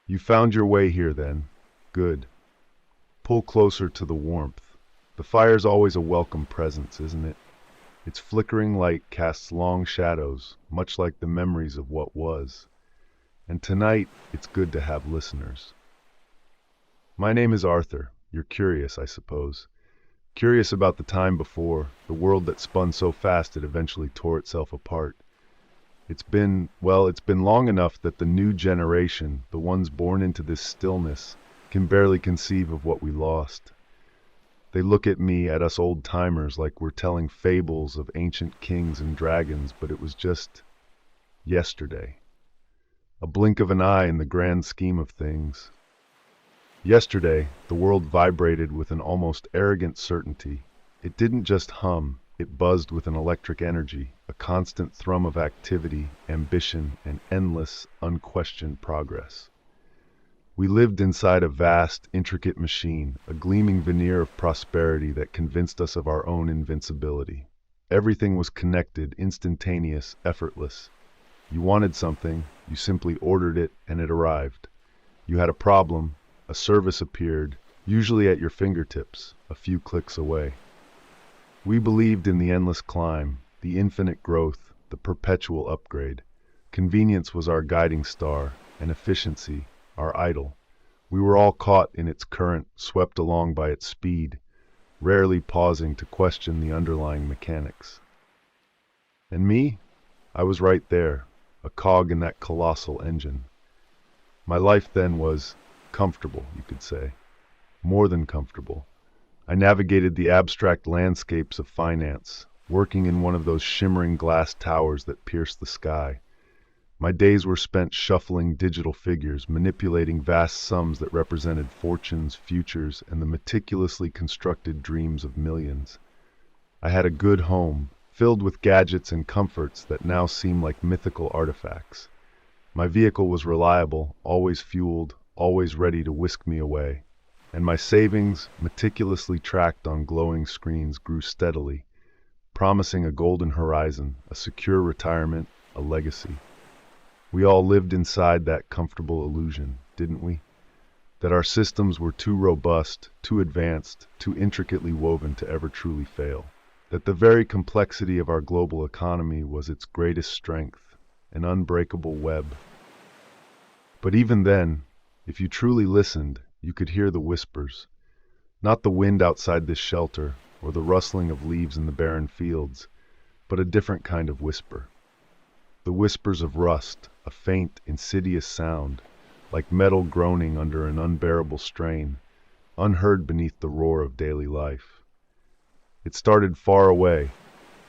You found your way here then. Good. Pull closer to the warmth. The fire's always a welcome presence, isn't it? Its flickering light casts long shadows, much like the memories of what was. And tonight, it's good to have listeners. My name is Arthur. You're curious, I suppose. Curious about the time before, the world that spun so fast it eventually tore itself apart. It's been long enough that the new generation, the ones born into this stillness, can barely conceive of what we lost. They look at me, at us old-timers, like we're telling fables of ancient kings and dragons, but it was just yesterday. A blink of an eye in the grand scheme of things. Yesterday, the world vibrated with an almost arrogant certainty. It didn't just hum, it buzzed with an electric energy, a constant thrum of activity, ambition, and endless, unquestioned progress. We lived inside a vast, intricate machine, a gleaming veneer of prosperity that convinced us of our own invincibility. Everything was connected, instantaneous, effortless. You wanted something, you simply ordered it, and it arrived. You had a problem, a service appeared, usually at your fingertips, a few clicks away. We believed in the endless climb, the infinite growth, the perpetual upgrade. Convenience was our guiding star, and efficiency, our idol. We were all caught in its current, swept along by its speed, rarely pausing to question the underlying mechanics. And me? I was right there, a cog in that colossal engine. My life then was comfortable, you could say. More than comfortable. I navigated the abstract landscapes of finance, working in one of those shimmering glass towers that pierce the sky. My days were spent shuffling digital figures, manipulating vast sums that represented fortunes, futures, and the meticulously constructed dreams of millions. I had a good home, filled with gadgets and comforts that now seem like mythical artifacts. My vehicle was reliable, always fueled, always ready to whisk me away. And my savings, meticulously tracked on glowing screens, grew steadily, promising a golden horizon, a secure retirement, a legacy. We all lived inside that comfortable illusion, didn't we? That our systems were too robust, too advanced, too intricately woven to ever truly fail. That the very complexity of our global economy was its greatest strength, an unbreakable web. But even then, if you truly listened, you could hear the whispers. Not the wind outside this shelter, or the rustling of leaves in the barren fields, but a different kind of whisper. The whispers of rust, a faint, insidious sound, like metal groaning under an unbearable strain, unheard beneath the roar of daily life. It started far away,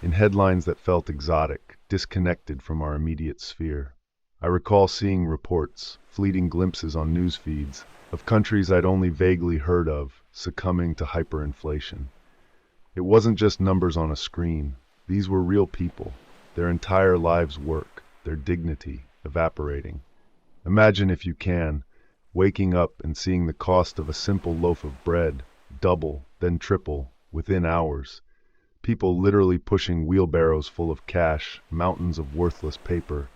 in headlines that felt exotic, disconnected from our immediate sphere. I recall seeing reports, fleeting glimpses on news feeds, of countries I'd only vaguely heard of succumbing to hyperinflation. It wasn't just numbers on a screen. These were real people, their entire lives' work, their dignity, evaporating. Imagine, if you can, waking up and seeing the cost of a simple loaf of bread double, then triple, within hours. People literally pushing wheelbarrows full of cash, mountains of worthless paper,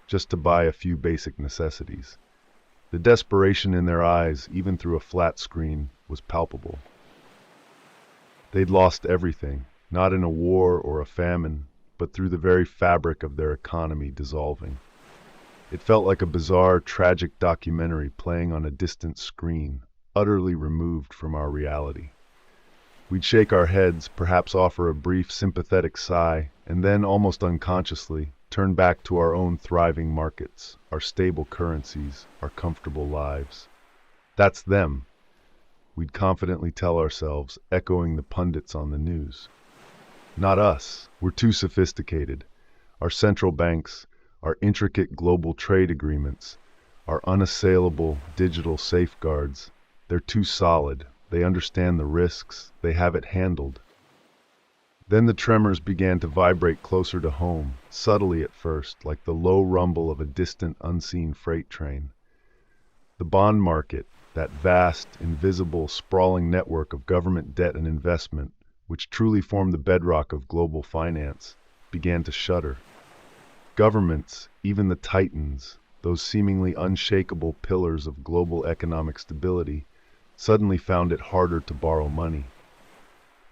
just to buy a few basic necessities. The desperation in their eyes, even through a flat screen, was palpable. They'd lost everything, not in a war or a famine, but through the very fabric of their economy dissolving. It felt like a bizarre, tragic documentary playing on a distant screen, utterly removed from our reality. We'd shake our heads, perhaps offer a brief, sympathetic sigh, and then, almost unconsciously, turn back to our own thriving markets, our stable currencies, our comfortable lives. That's them, we'd confidently tell ourselves, echoing the pundits on the news. Not us. We're too sophisticated. Our central banks, our intricate global trade agreements, our unassailable digital safeguards, they're too solid. They understand the risks. They have it handled. Then the tremors began to vibrate closer to home, subtly at first, like the low rumble of a distant, unseen freight train. The bond market, that vast, invisible, sprawling network of government debt and investment, which truly formed the bedrock of global finance, began to shudder. Governments, even the titans, those seemingly unshakable pillars of global economic stability, suddenly found it harder to borrow money.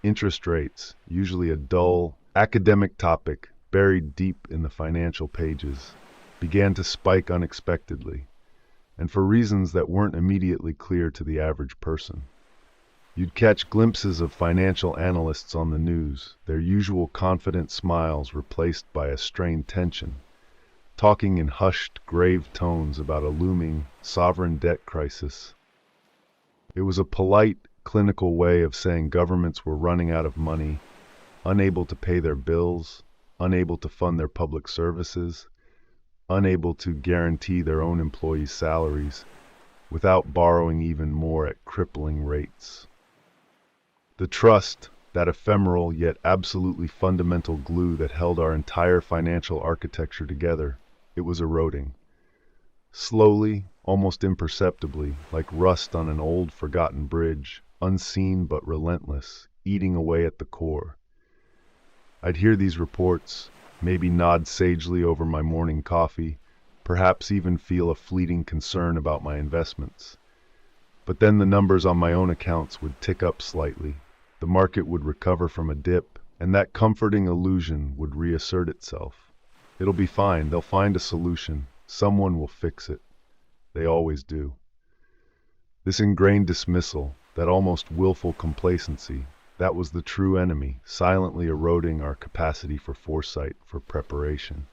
Interest rates, usually a dull, academic topic buried deep in the financial pages, began to spike unexpectedly, and for reasons that weren't immediately clear to the average person. You'd catch glimpses of financial analysts on the news, their usual confident smiles replaced by a strained tension, talking in hushed, grave tones about a looming sovereign debt crisis. It was a polite, clinical way of saying governments were running out of money, unable to pay their bills, unable to fund their public services, unable to guarantee their own employees' salaries, without borrowing even more at crippling rates. The trust, that ephemeral yet absolutely fundamental glue that held our entire financial architecture together, it was eroding. Slowly, almost imperceptibly, like rust on an old forgotten bridge, unseen but relentless, eating away at the core. I'd hear these reports, maybe nod sagely over my morning coffee, perhaps even feel a fleeting concern about my investments. But then the numbers on my own accounts would tick up slightly. The market would recover from a dip, and that comforting illusion would reassert itself. It'll be fine, they'll find a solution, someone will fix it. They always do. This ingrained dismissal, that almost willful complacency, that was the true enemy, silently eroding our capacity for foresight, for preparation.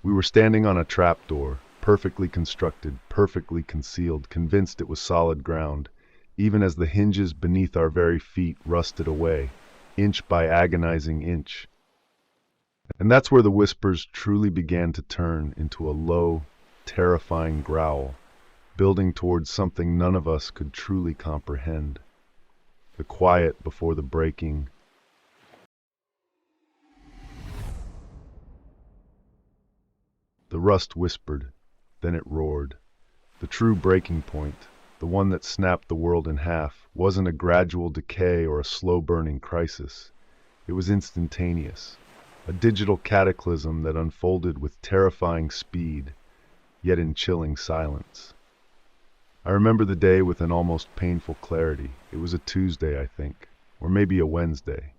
We were standing on a trapdoor, perfectly constructed, perfectly concealed, convinced it was solid ground, even as the hinges beneath our very feet rusted away, inch by agonizing inch. And that's where the whispers truly began to turn into a low, terrifying growl, building towards something none of us could truly comprehend. The quiet before the breaking. The rust whispered, then it roared. The true breaking point, the one that snapped the world in half, wasn't a gradual decay or a slow-burning crisis. It was instantaneous, a digital cataclysm that unfolded with terrifying speed, yet in chilling silence. I remember the day with an almost painful clarity. It was a Tuesday, I think, or maybe a Wednesday.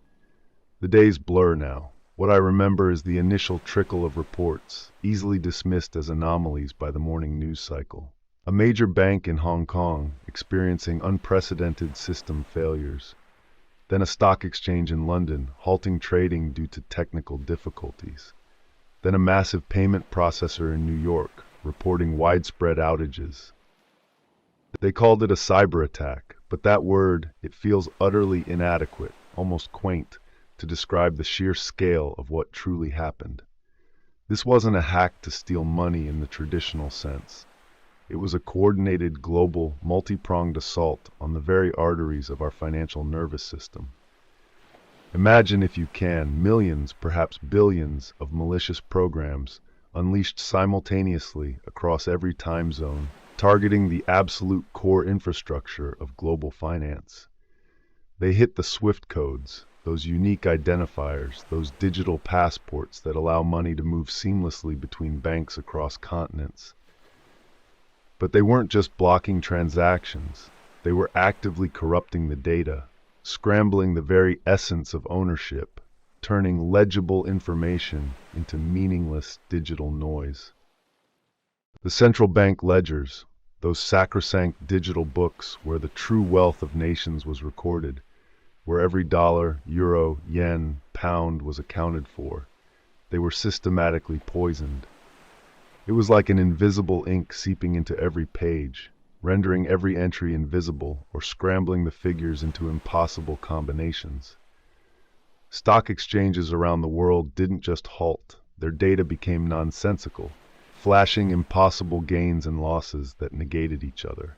The days blur now. What I remember is the initial trickle of reports, easily dismissed as anomalies by the morning news cycle. A major bank in Hong Kong experiencing unprecedented system failures. Then a stock exchange in London halting trading due to technical difficulties. Then a massive payment processor in New York reporting widespread outages. They called it a cyberattack, but that word, it feels utterly inadequate, almost quaint, to describe the sheer scale of what truly happened. This wasn't a hack to steal money in the traditional sense. It was a coordinated, global, multi-pronged assault on the very arteries of our financial nervous system. Imagine, if you can, millions, perhaps billions, of malicious programs unleashed simultaneously across every time zone, targeting the absolute core infrastructure of global finance. They hit the SWIFT codes, those unique identifiers, those digital passports that allow money to move seamlessly between banks across continents. But they weren't just blocking transactions. They were actively corrupting the data, scrambling the very essence of ownership, turning legible information into meaningless digital noise. The central bank ledgers, those sacrosanct digital books where the true wealth of nations was recorded, where every dollar, euro, yen, pound was accounted for, they were systematically poisoned. It was like an invisible ink seeping into every page, rendering every entry invisible or scrambling the figures into impossible combinations. Stock exchanges around the world didn't just halt, their data became nonsensical, flashing impossible gains and losses that negated each other.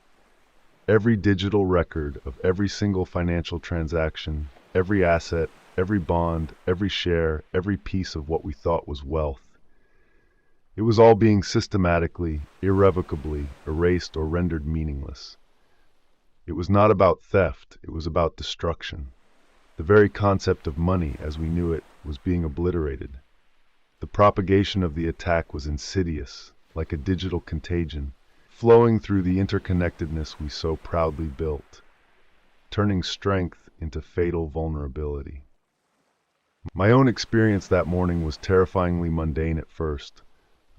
Every digital record of every single financial transaction, every asset, every bond, every share, every piece of what we thought was wealth. It was all being systematically, irrevocably erased or rendered meaningless. It was not about theft, it was about destruction. The very concept of money as we knew it was being obliterated. The propagation of the attack was insidious. like a digital contagion, flowing through the interconnectedness we so proudly built, turning strength into fatal vulnerability. My own experience that morning was terrifyingly mundane at first.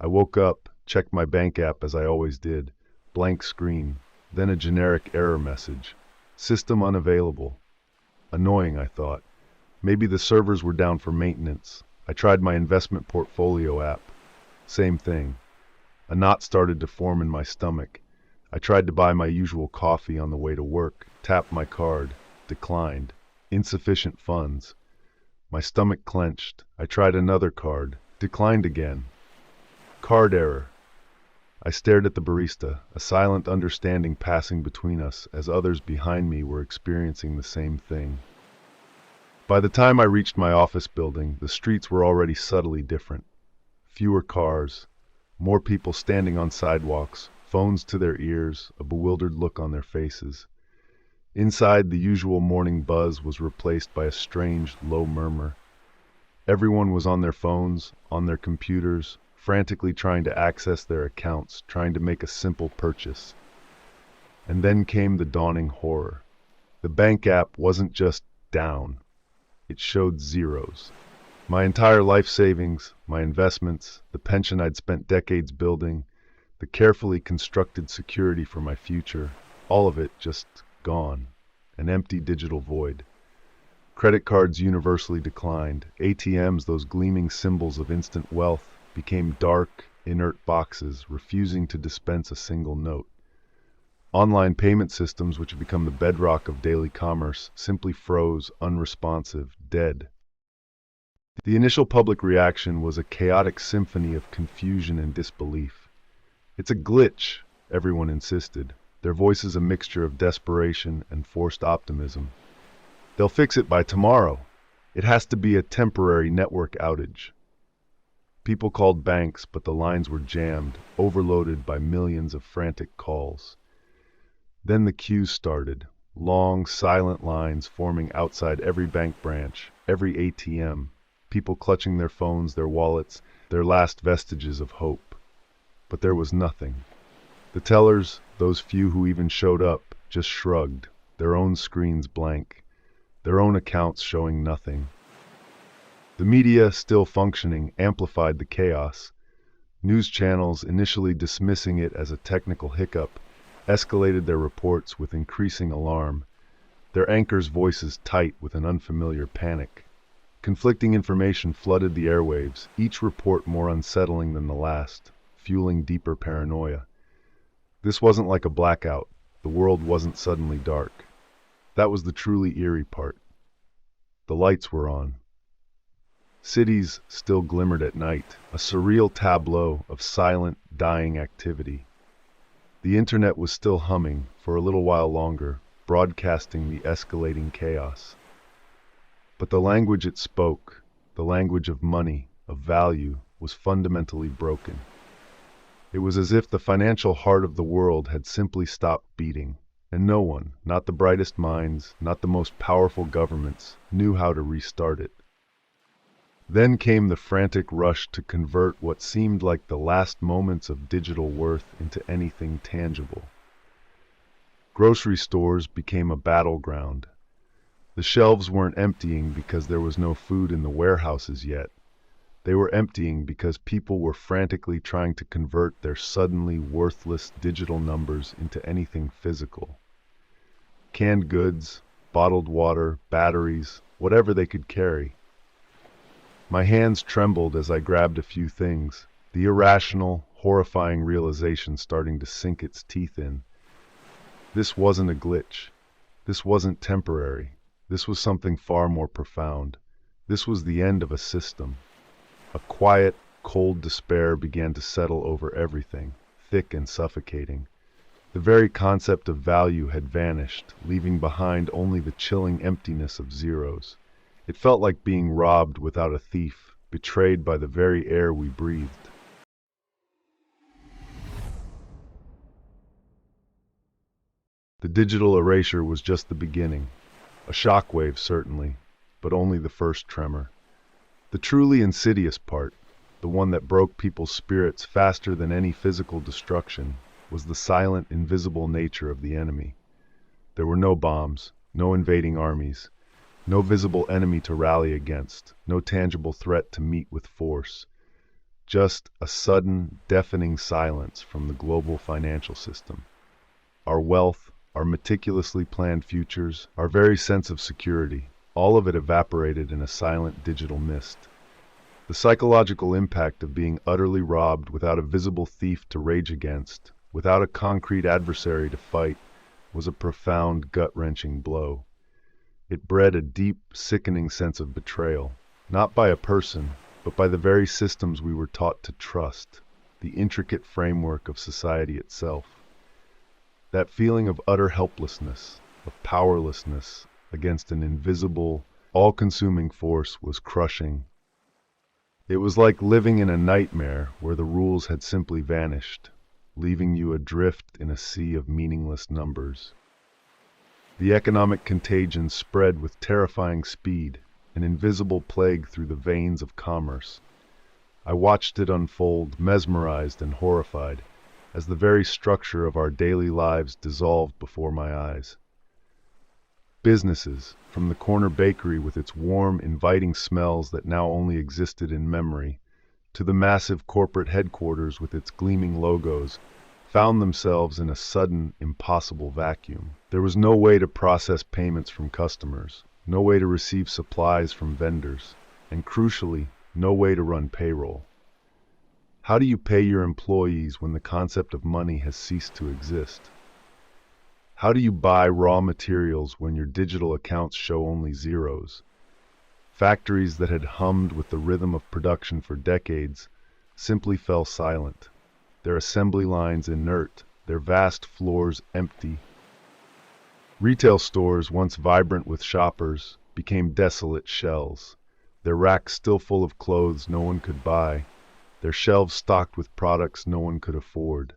I woke up, checked my bank app as I always did, blank screen, then a generic error message. System unavailable. Annoying, I thought. Maybe the servers were down for maintenance. I tried my investment portfolio app. Same thing. A knot started to form in my stomach. I tried to buy my usual coffee on the way to work, tapped my card, declined. Insufficient funds. My stomach clenched. I tried another card, declined again. Card error. I stared at the barista, a silent understanding passing between us as others behind me were experiencing the same thing. By the time I reached my office building, the streets were already subtly different. Fewer cars, more people standing on sidewalks, phones to their ears, a bewildered look on their faces. Inside, the usual morning buzz was replaced by a strange, low murmur. Everyone was on their phones, on their computers, frantically trying to access their accounts, trying to make a simple purchase. And then came the dawning horror. The bank app wasn't just down. It showed zeros. My entire life savings, my investments, the pension I'd spent decades building, the carefully constructed security for my future, all of it just gone. An empty digital void. Credit cards universally declined. ATMs, those gleaming symbols of instant wealth, became dark, inert boxes, refusing to dispense a single note. Online payment systems, which have become the bedrock of daily commerce, simply froze, unresponsive, dead. The initial public reaction was a chaotic symphony of confusion and disbelief. It's a glitch, everyone insisted, their voices a mixture of desperation and forced optimism. They'll fix it by tomorrow. It has to be a temporary network outage. People called banks, but the lines were jammed, overloaded by millions of frantic calls. Then the queues started, long, silent lines forming outside every bank branch, every ATM, people clutching their phones, their wallets, their last vestiges of hope. But there was nothing. The tellers, those few who even showed up, just shrugged, their own screens blank, their own accounts showing nothing. The media, still functioning, amplified the chaos. News channels, initially dismissing it as a technical hiccup, escalated their reports with increasing alarm, their anchors' voices tight with an unfamiliar panic. Conflicting information flooded the airwaves, each report more unsettling than the last, fueling deeper paranoia. This wasn't like a blackout. The world wasn't suddenly dark. That was the truly eerie part. The lights were on. Cities still glimmered at night, a surreal tableau of silent, dying activity. The internet was still humming, for a little while longer, broadcasting the escalating chaos. But the language it spoke, the language of money, of value, was fundamentally broken. It was as if the financial heart of the world had simply stopped beating, and no one, not the brightest minds, not the most powerful governments, knew how to restart it. Then came the frantic rush to convert what seemed like the last moments of digital worth into anything tangible. Grocery stores became a battleground. The shelves weren't emptying because there was no food in the warehouses yet. They were emptying because people were frantically trying to convert their suddenly worthless digital numbers into anything physical. Canned goods, bottled water, batteries, whatever they could carry. My hands trembled as I grabbed a few things, the irrational, horrifying realization starting to sink its teeth in. This wasn't a glitch. This wasn't temporary. This was something far more profound. This was the end of a system. A quiet, cold despair began to settle over everything, thick and suffocating. The very concept of value had vanished, leaving behind only the chilling emptiness of zeros. It felt like being robbed without a thief, betrayed by the very air we breathed. The digital erasure was just the beginning. A shockwave, certainly, but only the first tremor. The truly insidious part, the one that broke people's spirits faster than any physical destruction, was the silent, invisible nature of the enemy. There were no bombs, no invading armies, no visible enemy to rally against, no tangible threat to meet with force. Just a sudden, deafening silence from the global financial system. Our wealth, our meticulously planned futures, our very sense of security, all of it evaporated in a silent digital mist. The psychological impact of being utterly robbed without a visible thief to rage against, without a concrete adversary to fight, was a profound, gut-wrenching blow. It bred a deep, sickening sense of betrayal, not by a person, but by the very systems we were taught to trust, the intricate framework of society itself. That feeling of utter helplessness, of powerlessness against an invisible, all-consuming force was crushing. It was like living in a nightmare where the rules had simply vanished, leaving you adrift in a sea of meaningless numbers. The economic contagion spread with terrifying speed, an invisible plague through the veins of commerce. I watched it unfold, mesmerized and horrified, as the very structure of our daily lives dissolved before my eyes. Businesses, from the corner bakery with its warm, inviting smells that now only existed in memory, to the massive corporate headquarters with its gleaming logos, found themselves in a sudden, impossible vacuum. There was no way to process payments from customers, no way to receive supplies from vendors, and crucially, no way to run payroll. How do you pay your employees when the concept of money has ceased to exist? How do you buy raw materials when your digital accounts show only zeros? Factories that had hummed with the rhythm of production for decades simply fell silent, their assembly lines inert, their vast floors empty. Retail stores, once vibrant with shoppers, became desolate shells, their racks still full of clothes no one could buy, their shelves stocked with products no one could afford.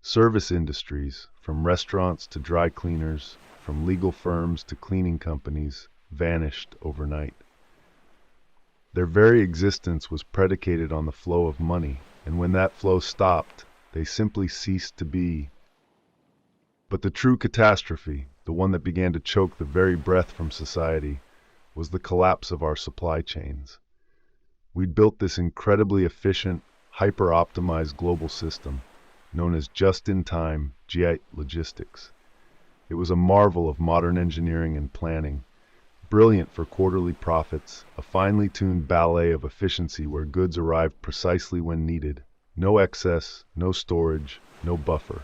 Service industries, from restaurants to dry cleaners, from legal firms to cleaning companies, vanished overnight. Their very existence was predicated on the flow of money, and when that flow stopped, they simply ceased to be. But the true catastrophe, the one that began to choke the very breath from society, was the collapse of our supply chains. We'd built this incredibly efficient, hyper-optimized global system, known as just-in-time GI logistics. It was a marvel of modern engineering and planning, brilliant for quarterly profits, a finely tuned ballet of efficiency where goods arrived precisely when needed, no excess, no storage, no buffer.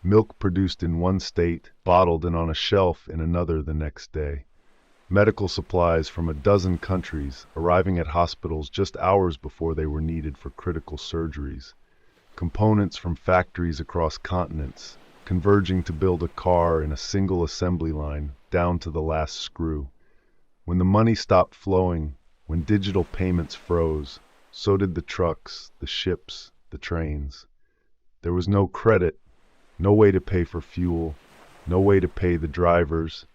Milk produced in one state, bottled and on a shelf in another the next day. Medical supplies from a dozen countries arriving at hospitals just hours before they were needed for critical surgeries. Components from factories across continents, converging to build a car in a single assembly line, down to the last screw. When the money stopped flowing, when digital payments froze, so did the trucks, the ships, the trains. There was no credit, no way to pay for fuel, no way to pay the drivers,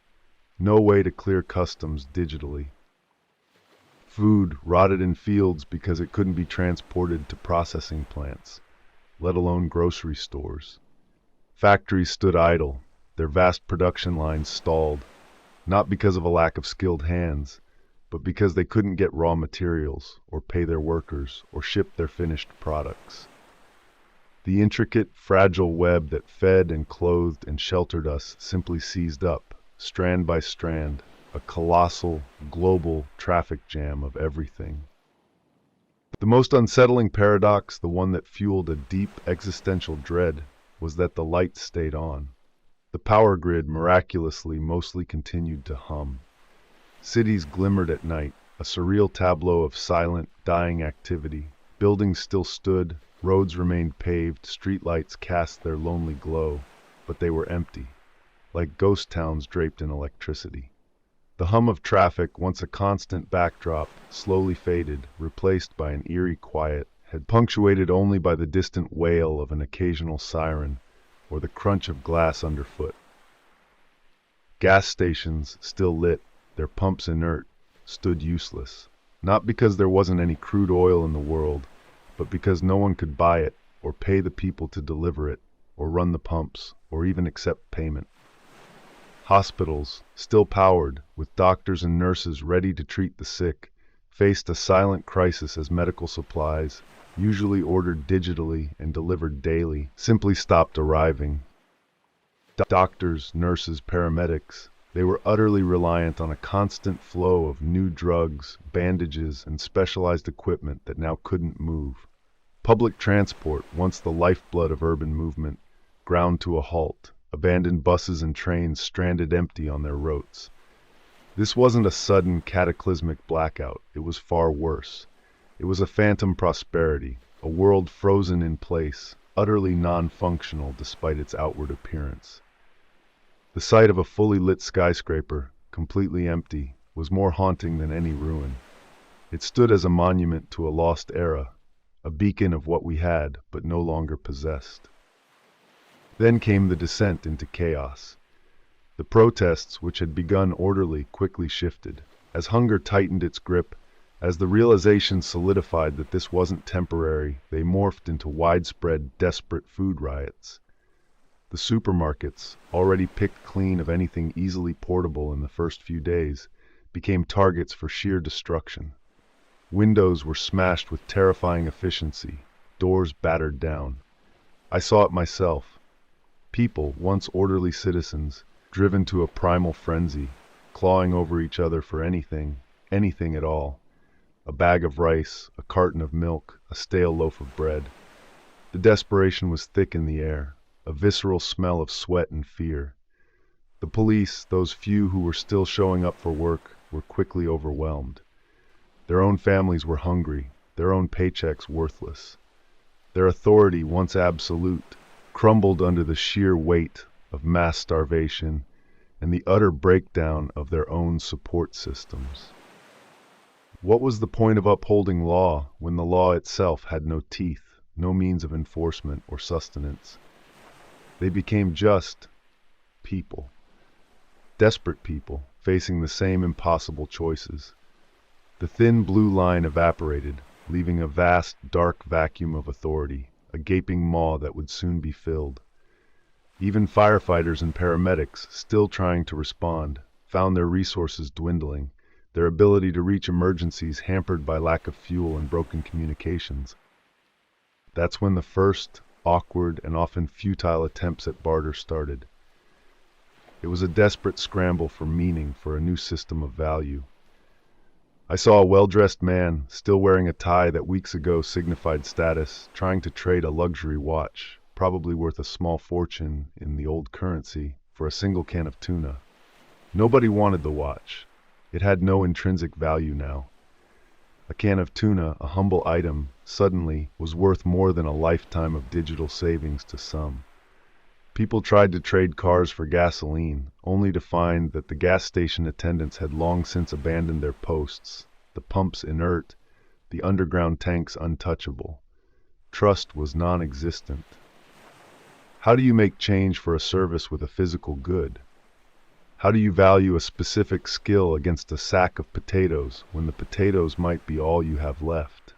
no way to clear customs digitally. Food rotted in fields because it couldn't be transported to processing plants, let alone grocery stores. Factories stood idle, their vast production lines stalled, not because of a lack of skilled hands, but because they couldn't get raw materials, or pay their workers, or ship their finished products. The intricate, fragile web that fed and clothed and sheltered us simply seized up, strand by strand, a colossal, global traffic jam of everything. The most unsettling paradox, the one that fueled a deep existential dread, was that the lights stayed on. The power grid miraculously mostly continued to hum. Cities glimmered at night, a surreal tableau of silent, dying activity. Buildings still stood, roads remained paved, streetlights cast their lonely glow, but they were empty, like ghost towns draped in electricity. The hum of traffic, once a constant backdrop, slowly faded, replaced by an eerie quiet, punctuated only by the distant wail of an occasional siren or the crunch of glass underfoot. Gas stations, still lit, their pumps inert, stood useless. Not because there wasn't any crude oil in the world, but because no one could buy it, or pay the people to deliver it, or run the pumps, or even accept payment. Hospitals, still powered, with doctors and nurses ready to treat the sick, faced a silent crisis as medical supplies, usually ordered digitally and delivered daily, simply stopped arriving. Doctors, nurses, paramedics, they were utterly reliant on a constant flow of new drugs, bandages, and specialized equipment that now couldn't move. Public transport, once the lifeblood of urban movement, ground to a halt, abandoned buses and trains stranded empty on their routes. This wasn't a sudden cataclysmic blackout, it was far worse. It was a phantom prosperity, a world frozen in place, utterly non-functional despite its outward appearance. The sight of a fully lit skyscraper, completely empty, was more haunting than any ruin. It stood as a monument to a lost era, a beacon of what we had but no longer possessed. Then came the descent into chaos. The protests, which had begun orderly, quickly shifted. As hunger tightened its grip, as the realization solidified that this wasn't temporary, they morphed into widespread, desperate food riots. The supermarkets, already picked clean of anything easily portable in the first few days, became targets for sheer destruction. Windows were smashed with terrifying efficiency, doors battered down. I saw it myself. People, once orderly citizens, driven to a primal frenzy, clawing over each other for anything at all. A bag of rice, a carton of milk, a stale loaf of bread. The desperation was thick in the air, a visceral smell of sweat and fear. The police, those few who were still showing up for work, were quickly overwhelmed. Their own families were hungry, their own paychecks worthless. Their authority, once absolute, crumbled under the sheer weight of mass starvation and the utter breakdown of their own support systems. What was the point of upholding law when the law itself had no teeth, no means of enforcement or sustenance? They became just people. Desperate people, facing the same impossible choices. The thin blue line evaporated, leaving a vast, dark vacuum of authority, a gaping maw that would soon be filled. Even firefighters and paramedics, still trying to respond, found their resources dwindling, their ability to reach emergencies hampered by lack of fuel and broken communications. That's when the first, awkward, and often futile attempts at barter started. It was a desperate scramble for meaning, for a new system of value. I saw a well-dressed man, still wearing a tie that weeks ago signified status, trying to trade a luxury watch, probably worth a small fortune in the old currency, for a single can of tuna. Nobody wanted the watch. It had no intrinsic value now. A can of tuna, a humble item, suddenly was worth more than a lifetime of digital savings to some. People tried to trade cars for gasoline, only to find that the gas station attendants had long since abandoned their posts, the pumps inert, the underground tanks untouchable. Trust was non-existent. How do you make change for a service with a physical good? How do you value a specific skill against a sack of potatoes when the potatoes might be all you have left?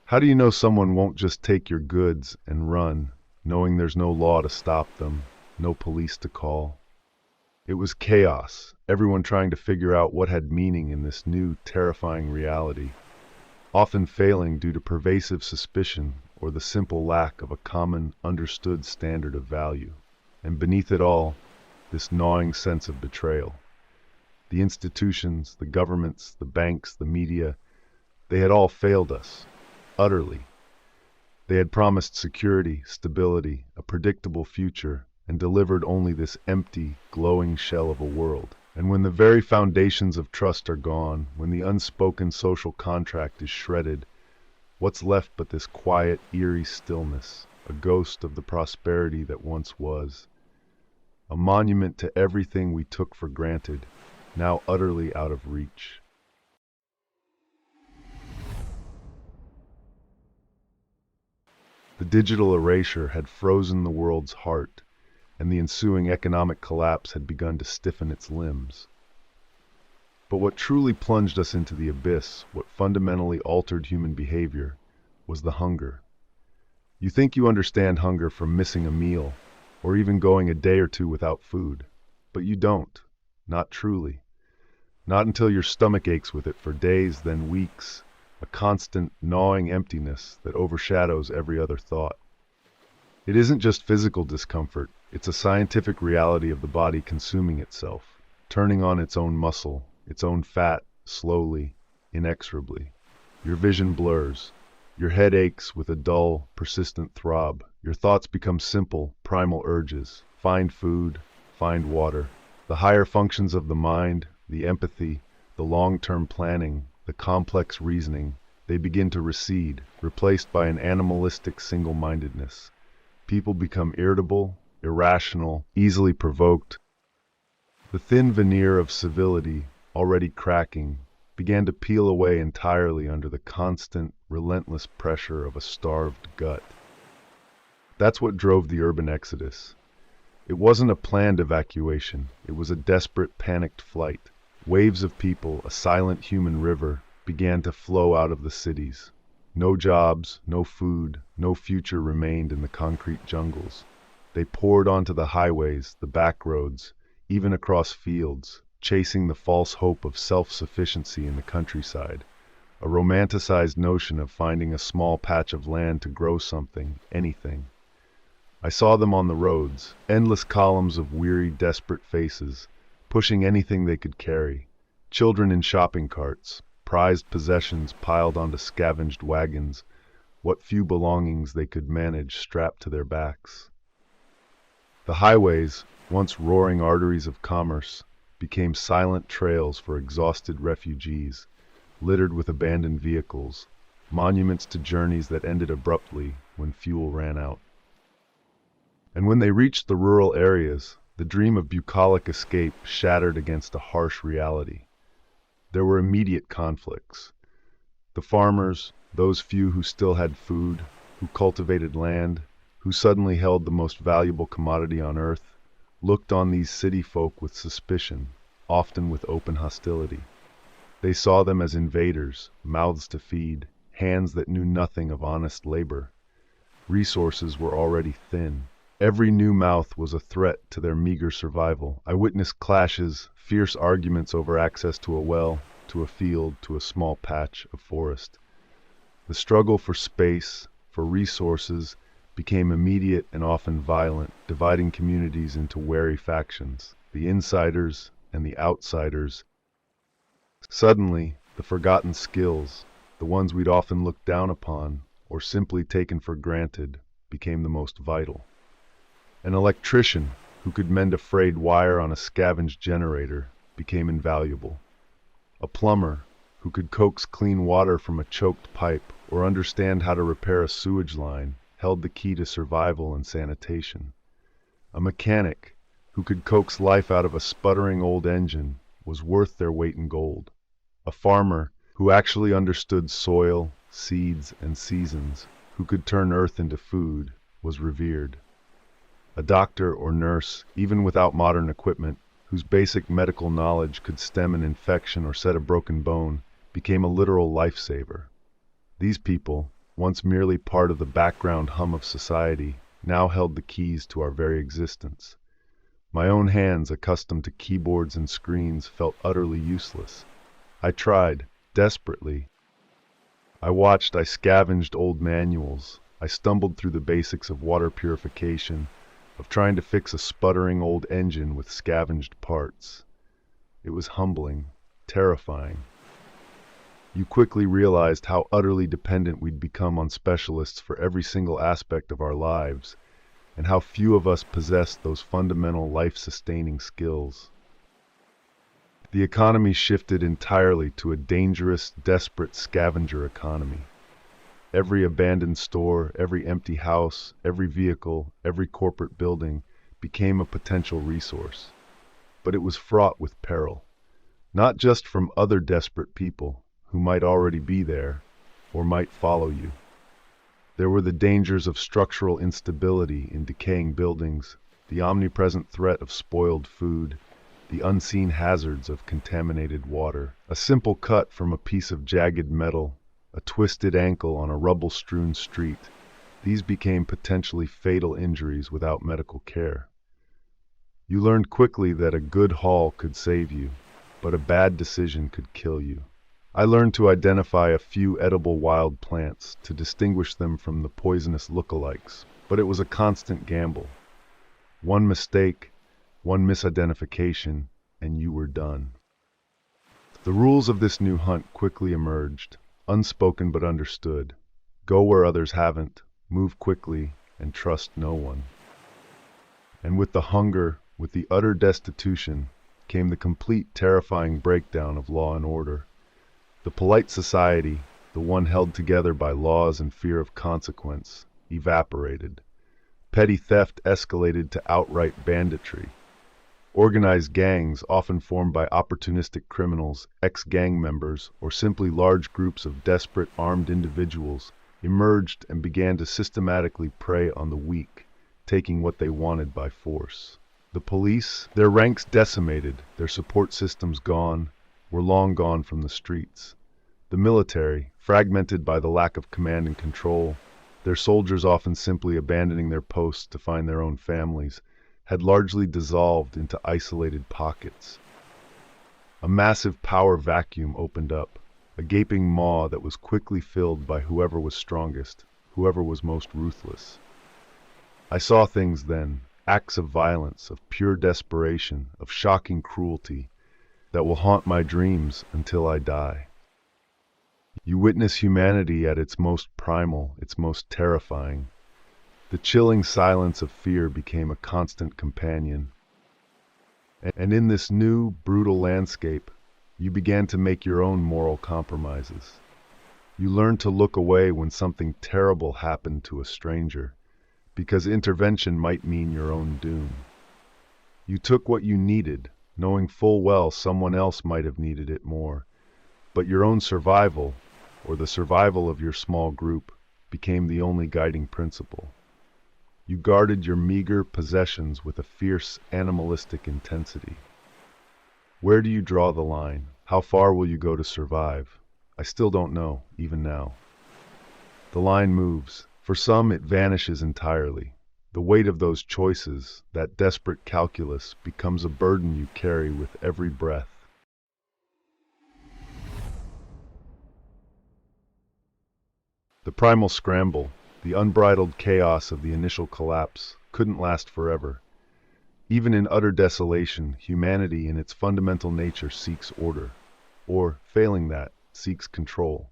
How do you know someone won't just take your goods and run, knowing there's no law to stop them, no police to call? It was chaos, everyone trying to figure out what had meaning in this new, terrifying reality, often failing due to pervasive suspicion or the simple lack of a common, understood standard of value. And beneath it all, this gnawing sense of betrayal. The institutions, the governments, the banks, the media, they had all failed us, utterly. They had promised security, stability, a predictable future, and delivered only this empty, glowing shell of a world. And when the very foundations of trust are gone, when the unspoken social contract is shredded, what's left but this quiet, eerie stillness, a ghost of the prosperity that once was? A monument to everything we took for granted, now utterly out of reach. The digital erasure had frozen the world's heart, and the ensuing economic collapse had begun to stiffen its limbs. But what truly plunged us into the abyss, what fundamentally altered human behavior, was the hunger. You think you understand hunger from missing a meal, or even going a day or two without food. But you don't. Not truly. Not until your stomach aches with it for days, then weeks, a constant, gnawing emptiness that overshadows every other thought. It isn't just physical discomfort, it's a scientific reality of the body consuming itself, turning on its own muscle, its own fat, slowly, inexorably. Your vision blurs. Your head aches with a dull, persistent throb. Your thoughts become simple, primal urges. Find food, find water. The higher functions of the mind, the empathy, the long-term planning, the complex reasoning, they begin to recede, replaced by an animalistic single-mindedness. People become irritable, irrational, easily provoked. The thin veneer of civility, already cracking, began to peel away entirely under the constant, relentless pressure of a starved gut. That's what drove the urban exodus. It wasn't a planned evacuation, it was a desperate, panicked flight. Waves of people, a silent human river, began to flow out of the cities. No jobs, no food, no future remained in the concrete jungles. They poured onto the highways, the back roads, even across fields, chasing the false hope of self-sufficiency in the countryside, a romanticized notion of finding a small patch of land to grow something, anything. I saw them on the roads, endless columns of weary, desperate faces, pushing anything they could carry, children in shopping carts, prized possessions piled onto scavenged wagons, what few belongings they could manage strapped to their backs. The highways, once roaring arteries of commerce, became silent trails for exhausted refugees, littered with abandoned vehicles, monuments to journeys that ended abruptly when fuel ran out. And when they reached the rural areas, the dream of bucolic escape shattered against a harsh reality. There were immediate conflicts. The farmers, those few who still had food, who cultivated land, who suddenly held the most valuable commodity on earth, looked on these city folk with suspicion, often with open hostility. They saw them as invaders, mouths to feed, hands that knew nothing of honest labor. Resources were already thin. Every new mouth was a threat to their meager survival. I witnessed clashes, fierce arguments over access to a well, to a field, to a small patch of forest. The struggle for space, for resources, became immediate and often violent, dividing communities into wary factions, the insiders and the outsiders. Suddenly, the forgotten skills, the ones we'd often looked down upon or simply taken for granted, became the most vital. An electrician who could mend a frayed wire on a scavenged generator became invaluable. A plumber who could coax clean water from a choked pipe or understand how to repair a sewage line held the key to survival and sanitation. A mechanic who could coax life out of a sputtering old engine was worth their weight in gold. A farmer who actually understood soil, seeds, and seasons, who could turn earth into food, was revered. A doctor or nurse, even without modern equipment, whose basic medical knowledge could stem an infection or set a broken bone, became a literal lifesaver. These people, once merely part of the background hum of society, now held the keys to our very existence. My own hands, accustomed to keyboards and screens, felt utterly useless. I tried, desperately. I watched, I scavenged old manuals. I stumbled through the basics of water purification, of trying to fix a sputtering old engine with scavenged parts. It was humbling, terrifying. You quickly realized how utterly dependent we'd become on specialists for every single aspect of our lives, and how few of us possessed those fundamental life-sustaining skills. The economy shifted entirely to a dangerous, desperate scavenger economy. Every abandoned store, every empty house, every vehicle, every corporate building became a potential resource. But it was fraught with peril, not just from other desperate people who might already be there or might follow you. There were the dangers of structural instability in decaying buildings, the omnipresent threat of spoiled food, the unseen hazards of contaminated water. A simple cut from a piece of jagged metal, a twisted ankle on a rubble-strewn street, these became potentially fatal injuries without medical care. You learned quickly that a good haul could save you, but a bad decision could kill you. I learned to identify a few edible wild plants, to distinguish them from the poisonous lookalikes, but it was a constant gamble. One mistake, one misidentification, and you were done. The rules of this new hunt quickly emerged, unspoken but understood. Go where others haven't, move quickly, and trust no one. And with the hunger, with the utter destitution, came the complete terrifying breakdown of law and order. The polite society, the one held together by laws and fear of consequence, evaporated. Petty theft escalated to outright banditry. Organized gangs, often formed by opportunistic criminals, ex-gang members, or simply large groups of desperate armed individuals, emerged and began to systematically prey on the weak, taking what they wanted by force. The police, their ranks decimated, their support systems gone, were long gone from the streets. The military, fragmented by the lack of command and control, their soldiers often simply abandoning their posts to find their own families, had largely dissolved into isolated pockets. A massive power vacuum opened up, a gaping maw that was quickly filled by whoever was strongest, whoever was most ruthless. I saw things then, acts of violence, of pure desperation, of shocking cruelty, that will haunt my dreams until I die. You witness humanity at its most primal, its most terrifying. The chilling silence of fear became a constant companion. And in this new, brutal landscape, you began to make your own moral compromises. You learned to look away when something terrible happened to a stranger, because intervention might mean your own doom. You took what you needed, knowing full well someone else might have needed it more, but your own survival, or the survival of your small group, became the only guiding principle. You guarded your meager possessions with a fierce, animalistic intensity. Where do you draw the line? How far will you go to survive? I still don't know, even now. The line moves. For some, it vanishes entirely. The weight of those choices, that desperate calculus, becomes a burden you carry with every breath. The primal scramble, the unbridled chaos of the initial collapse, couldn't last forever. Even in utter desolation, humanity in its fundamental nature seeks order, or, failing that, seeks control.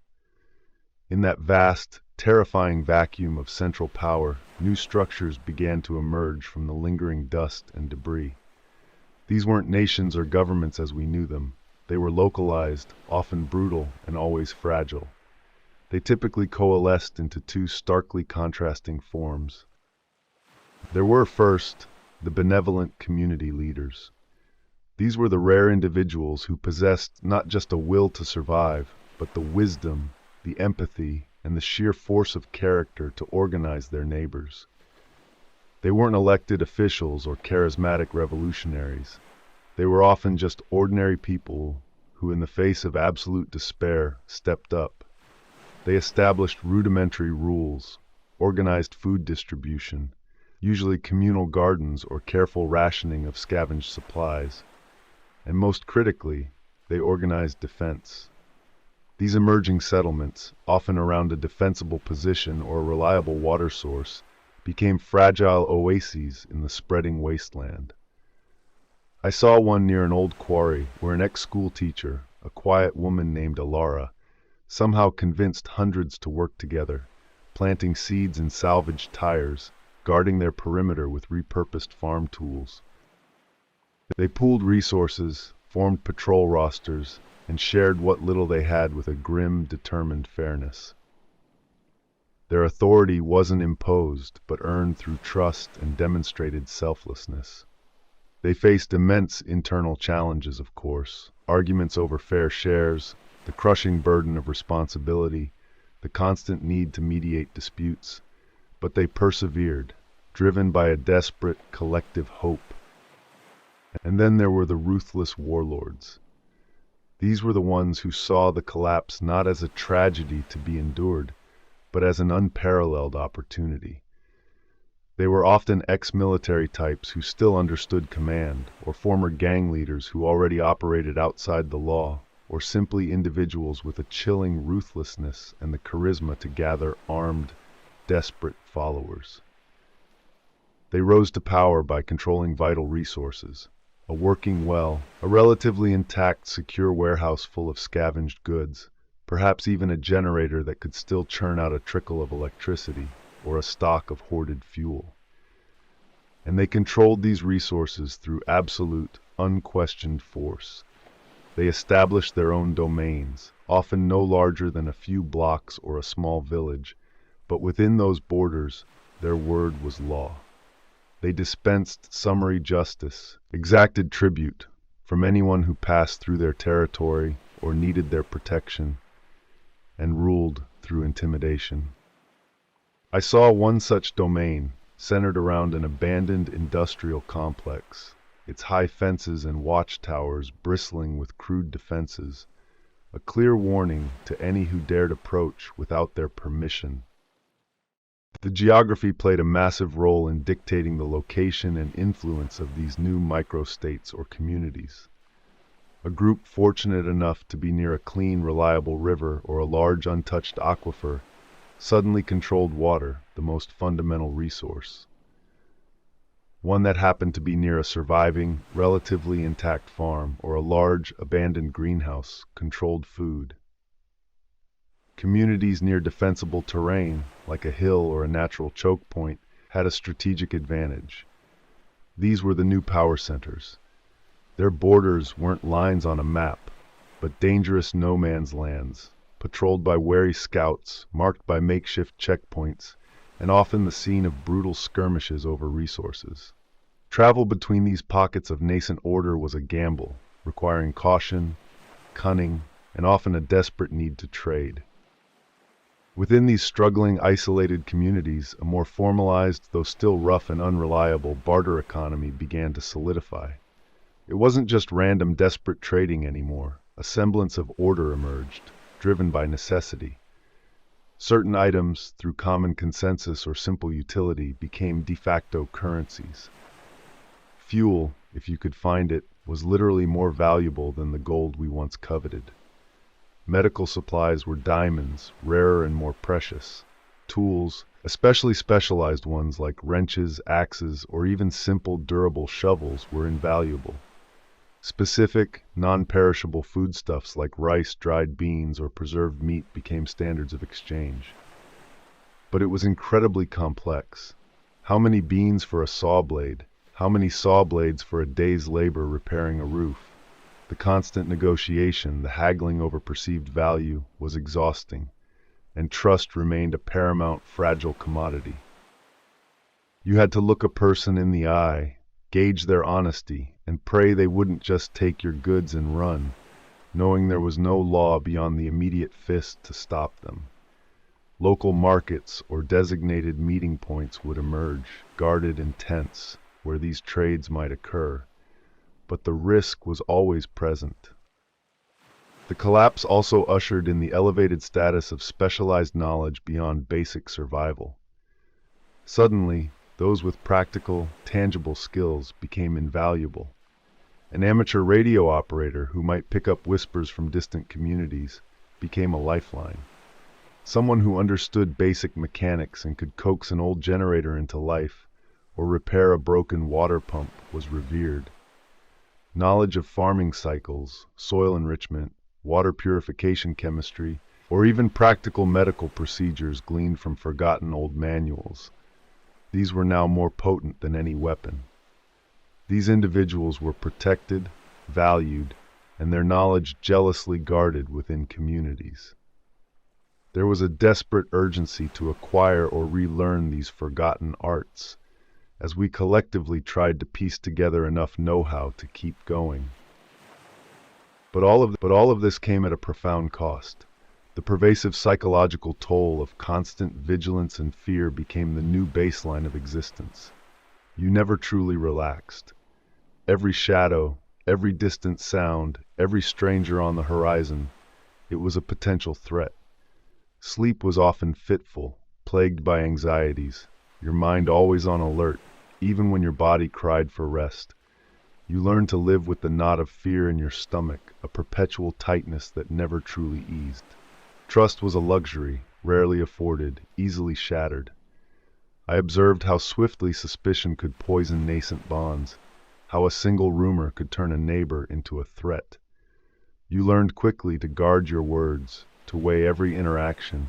In that vast, terrifying vacuum of central power, new structures began to emerge from the lingering dust and debris. These weren't nations or governments as we knew them. They were localized, often brutal, and always fragile. They typically coalesced into two starkly contrasting forms. There were first, the benevolent community leaders. These were the rare individuals who possessed not just a will to survive, but the wisdom, the empathy, and the sheer force of character to organize their neighbors. They weren't elected officials or charismatic revolutionaries. They were often just ordinary people who, in the face of absolute despair, stepped up. They established rudimentary rules, organized food distribution, usually communal gardens or careful rationing of scavenged supplies. And most critically, they organized defense. These emerging settlements, often around a defensible position or a reliable water source, became fragile oases in the spreading wasteland. I saw one near an old quarry where an ex-school teacher, a quiet woman named Alara, somehow convinced hundreds to work together, planting seeds in salvaged tires, guarding their perimeter with repurposed farm tools. They pooled resources, formed patrol rosters, and shared what little they had with a grim, determined fairness. Their authority wasn't imposed, but earned through trust and demonstrated selflessness. They faced immense internal challenges, of course, arguments over fair shares, the crushing burden of responsibility, the constant need to mediate disputes, but they persevered, driven by a desperate collective hope. And then there were the ruthless warlords. These were the ones who saw the collapse not as a tragedy to be endured, but as an unparalleled opportunity. They were often ex-military types who still understood command, or former gang leaders who already operated outside the law, or simply individuals with a chilling ruthlessness and the charisma to gather armed, desperate followers. They rose to power by controlling vital resources. A working well, a relatively intact, secure warehouse full of scavenged goods, perhaps even a generator that could still churn out a trickle of electricity, or a stock of hoarded fuel. And they controlled these resources through absolute, unquestioned force. They established their own domains, often no larger than a few blocks or a small village, but within those borders, their word was law. They dispensed summary justice, exacted tribute from anyone who passed through their territory or needed their protection, and ruled through intimidation. I saw one such domain centered around an abandoned industrial complex, its high fences and watchtowers bristling with crude defenses, a clear warning to any who dared approach without their permission. The geography played a massive role in dictating the location and influence of these new microstates or communities. A group fortunate enough to be near a clean, reliable river or a large untouched aquifer suddenly controlled water, the most fundamental resource. One that happened to be near a surviving, relatively intact farm or a large, abandoned greenhouse controlled food. Communities near defensible terrain, like a hill or a natural choke point, had a strategic advantage. These were the new power centers. Their borders weren't lines on a map, but dangerous no-man's lands, patrolled by wary scouts, marked by makeshift checkpoints, and often the scene of brutal skirmishes over resources. Travel between these pockets of nascent order was a gamble, requiring caution, cunning, and often a desperate need to trade. Within these struggling, isolated communities, a more formalized, though still rough and unreliable, barter economy began to solidify. It wasn't just random, desperate trading anymore. A semblance of order emerged, driven by necessity. Certain items, through common consensus or simple utility, became de facto currencies. Fuel, if you could find it, was literally more valuable than the gold we once coveted. Medical supplies were diamonds, rarer and more precious. Tools, especially specialized ones like wrenches, axes, or even simple durable shovels, were invaluable. Specific, non-perishable foodstuffs like rice, dried beans, or preserved meat became standards of exchange. But it was incredibly complex. How many beans for a saw blade? How many saw blades for a day's labor repairing a roof? The constant negotiation, the haggling over perceived value, was exhausting, and trust remained a paramount, fragile commodity. You had to look a person in the eye, gauge their honesty, and pray they wouldn't just take your goods and run, knowing there was no law beyond the immediate fist to stop them. Local markets or designated meeting points would emerge, guarded and tense, where these trades might occur. But the risk was always present. The collapse also ushered in the elevated status of specialized knowledge beyond basic survival. Suddenly, those with practical, tangible skills became invaluable. An amateur radio operator who might pick up whispers from distant communities became a lifeline. Someone who understood basic mechanics and could coax an old generator into life or repair a broken water pump was revered. Knowledge of farming cycles, soil enrichment, water purification chemistry, or even practical medical procedures gleaned from forgotten old manuals. These were now more potent than any weapon. These individuals were protected, valued, and their knowledge jealously guarded within communities. There was a desperate urgency to acquire or relearn these forgotten arts, as we collectively tried to piece together enough know-how to keep going. But all of this came at a profound cost. The pervasive psychological toll of constant vigilance and fear became the new baseline of existence. You never truly relaxed. Every shadow, every distant sound, every stranger on the horizon, it was a potential threat. Sleep was often fitful, plagued by anxieties, your mind always on alert, even when your body cried for rest. You learned to live with the knot of fear in your stomach, a perpetual tightness that never truly eased. Trust was a luxury, rarely afforded, easily shattered. I observed how swiftly suspicion could poison nascent bonds, how a single rumor could turn a neighbor into a threat. You learned quickly to guard your words, to weigh every interaction.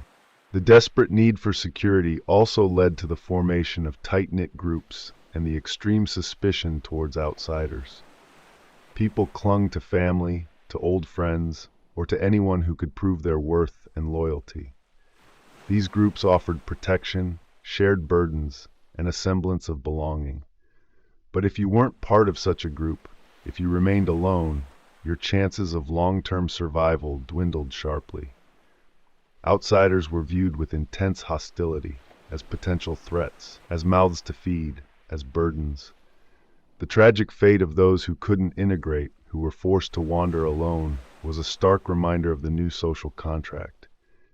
The desperate need for security also led to the formation of tight-knit groups and the extreme suspicion towards outsiders. People clung to family, to old friends, or to anyone who could prove their worth and loyalty. These groups offered protection, shared burdens, and a semblance of belonging. But if you weren't part of such a group, if you remained alone, your chances of long-term survival dwindled sharply. Outsiders were viewed with intense hostility, as potential threats, as mouths to feed, as burdens. The tragic fate of those who couldn't integrate, who were forced to wander alone, was a stark reminder of the new social contract.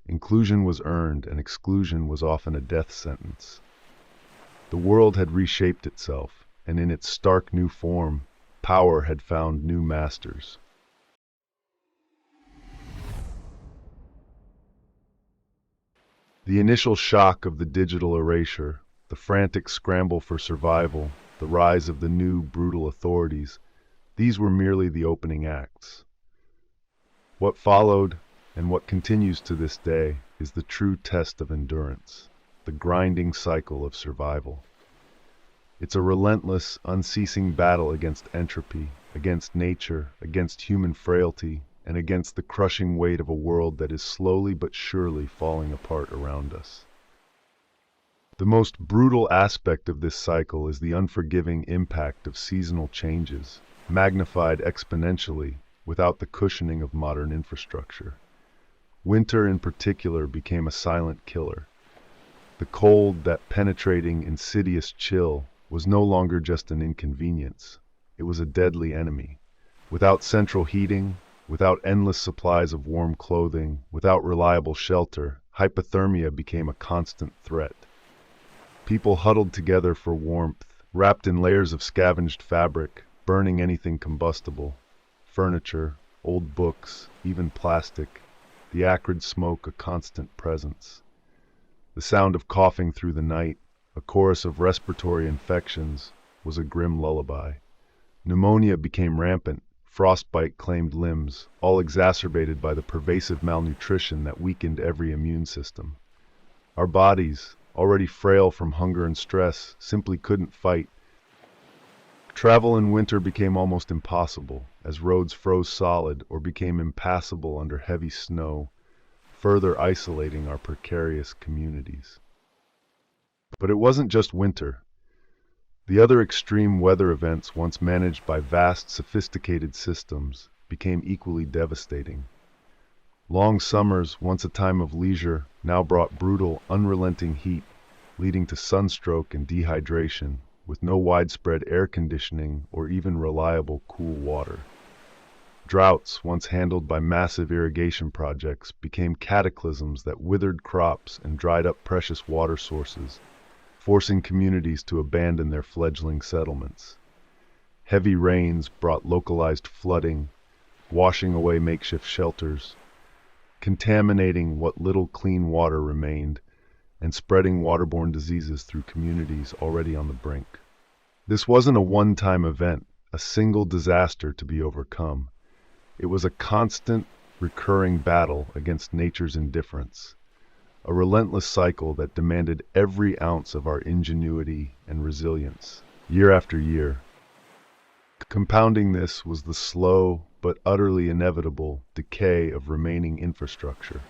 Inclusion was earned, and exclusion was often a death sentence. The world had reshaped itself, and in its stark new form, power had found new masters. The initial shock of the digital erasure, the frantic scramble for survival, the rise of the new, brutal authorities, these were merely the opening acts. What followed, and what continues to this day, is the true test of endurance, the grinding cycle of survival. It's a relentless, unceasing battle against entropy, against nature, against human frailty, and against the crushing weight of a world that is slowly but surely falling apart around us. The most brutal aspect of this cycle is the unforgiving impact of seasonal changes, magnified exponentially without the cushioning of modern infrastructure. Winter in particular became a silent killer. The cold, that penetrating, insidious chill, was no longer just an inconvenience. It was a deadly enemy. Without central heating, without endless supplies of warm clothing, without reliable shelter, hypothermia became a constant threat. People huddled together for warmth, wrapped in layers of scavenged fabric, burning anything combustible. Furniture, old books, even plastic, the acrid smoke a constant presence. The sound of coughing through the night, a chorus of respiratory infections, was a grim lullaby. Pneumonia became rampant, frostbite claimed limbs, all exacerbated by the pervasive malnutrition that weakened every immune system. Our bodies, already frail from hunger and stress, simply couldn't fight. Travel in winter became almost impossible, as roads froze solid or became impassable under heavy snow, further isolating our precarious communities. But it wasn't just winter. The other extreme weather events, once managed by vast, sophisticated systems, became equally devastating. Long summers, once a time of leisure, now brought brutal, unrelenting heat, leading to sunstroke and dehydration, with no widespread air conditioning or even reliable cool water. Droughts, once handled by massive irrigation projects, became cataclysms that withered crops and dried up precious water sources, forcing communities to abandon their fledgling settlements. Heavy rains brought localized flooding, washing away makeshift shelters, contaminating what little clean water remained, and spreading waterborne diseases through communities already on the brink. This wasn't a one-time event, a single disaster to be overcome. It was a constant, recurring battle against nature's indifference, a relentless cycle that demanded every ounce of our ingenuity and resilience, year after year. Compounding this was the slow, but utterly inevitable, decay of remaining infrastructure.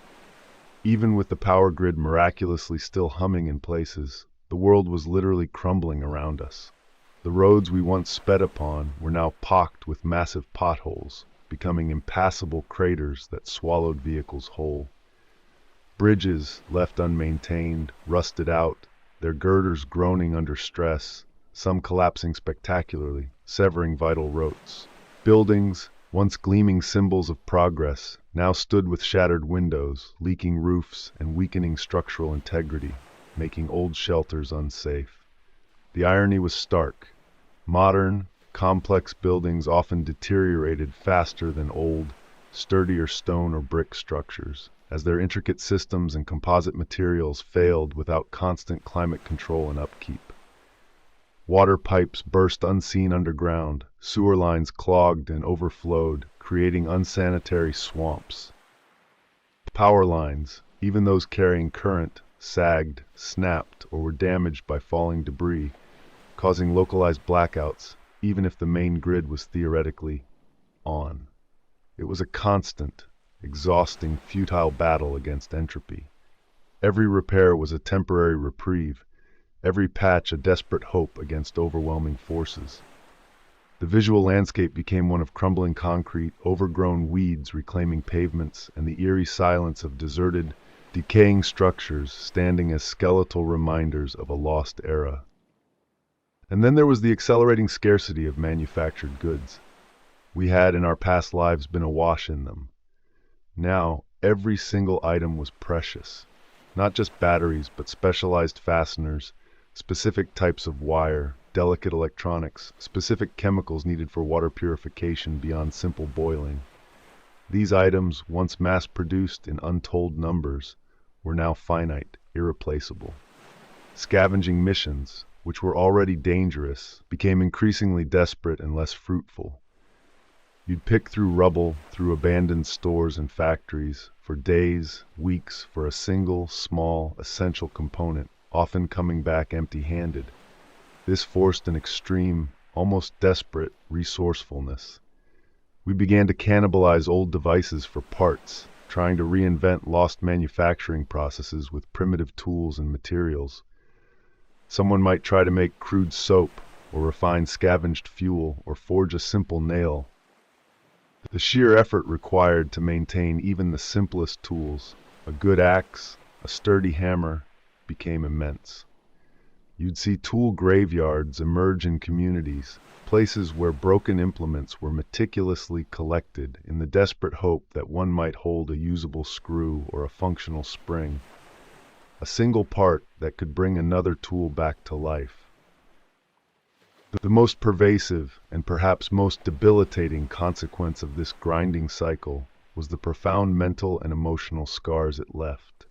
Even with the power grid miraculously still humming in places, the world was literally crumbling around us. The roads we once sped upon were now pocked with massive potholes, becoming impassable craters that swallowed vehicles whole. Bridges, left unmaintained, rusted out, their girders groaning under stress, some collapsing spectacularly, severing vital roads. Buildings, once gleaming symbols of progress, now stood with shattered windows, leaking roofs, and weakening structural integrity, making old shelters unsafe. The irony was stark. Modern, complex buildings often deteriorated faster than old, sturdier stone or brick structures, as their intricate systems and composite materials failed without constant climate control and upkeep. Water pipes burst unseen underground, sewer lines clogged and overflowed, creating unsanitary swamps. Power lines, even those carrying current, sagged, snapped, or were damaged by falling debris, causing localized blackouts, even if the main grid was theoretically on. It was a constant, exhausting, futile battle against entropy. Every repair was a temporary reprieve, every patch a desperate hope against overwhelming forces. The visual landscape became one of crumbling concrete, overgrown weeds reclaiming pavements, and the eerie silence of deserted, decaying structures standing as skeletal reminders of a lost era. And then there was the accelerating scarcity of manufactured goods. We had in our past lives been awash in them. Now, every single item was precious. Not just batteries, but specialized fasteners, specific types of wire, delicate electronics, specific chemicals needed for water purification beyond simple boiling. These items, once mass-produced in untold numbers, were now finite, irreplaceable. Scavenging missions, which were already dangerous, became increasingly desperate and less fruitful. You'd pick through rubble, through abandoned stores and factories, for days, weeks, for a single, small, essential component, often coming back empty-handed. This forced an extreme, almost desperate, resourcefulness. We began to cannibalize old devices for parts, trying to reinvent lost manufacturing processes with primitive tools and materials. Someone might try to make crude soap, or refine scavenged fuel, or forge a simple nail. The sheer effort required to maintain even the simplest tools, a good axe, a sturdy hammer, became immense. You'd see tool graveyards emerge in communities, places where broken implements were meticulously collected in the desperate hope that one might hold a usable screw or a functional spring, a single part that could bring another tool back to life. The most pervasive and perhaps most debilitating consequence of this grinding cycle was the profound mental and emotional scars it left.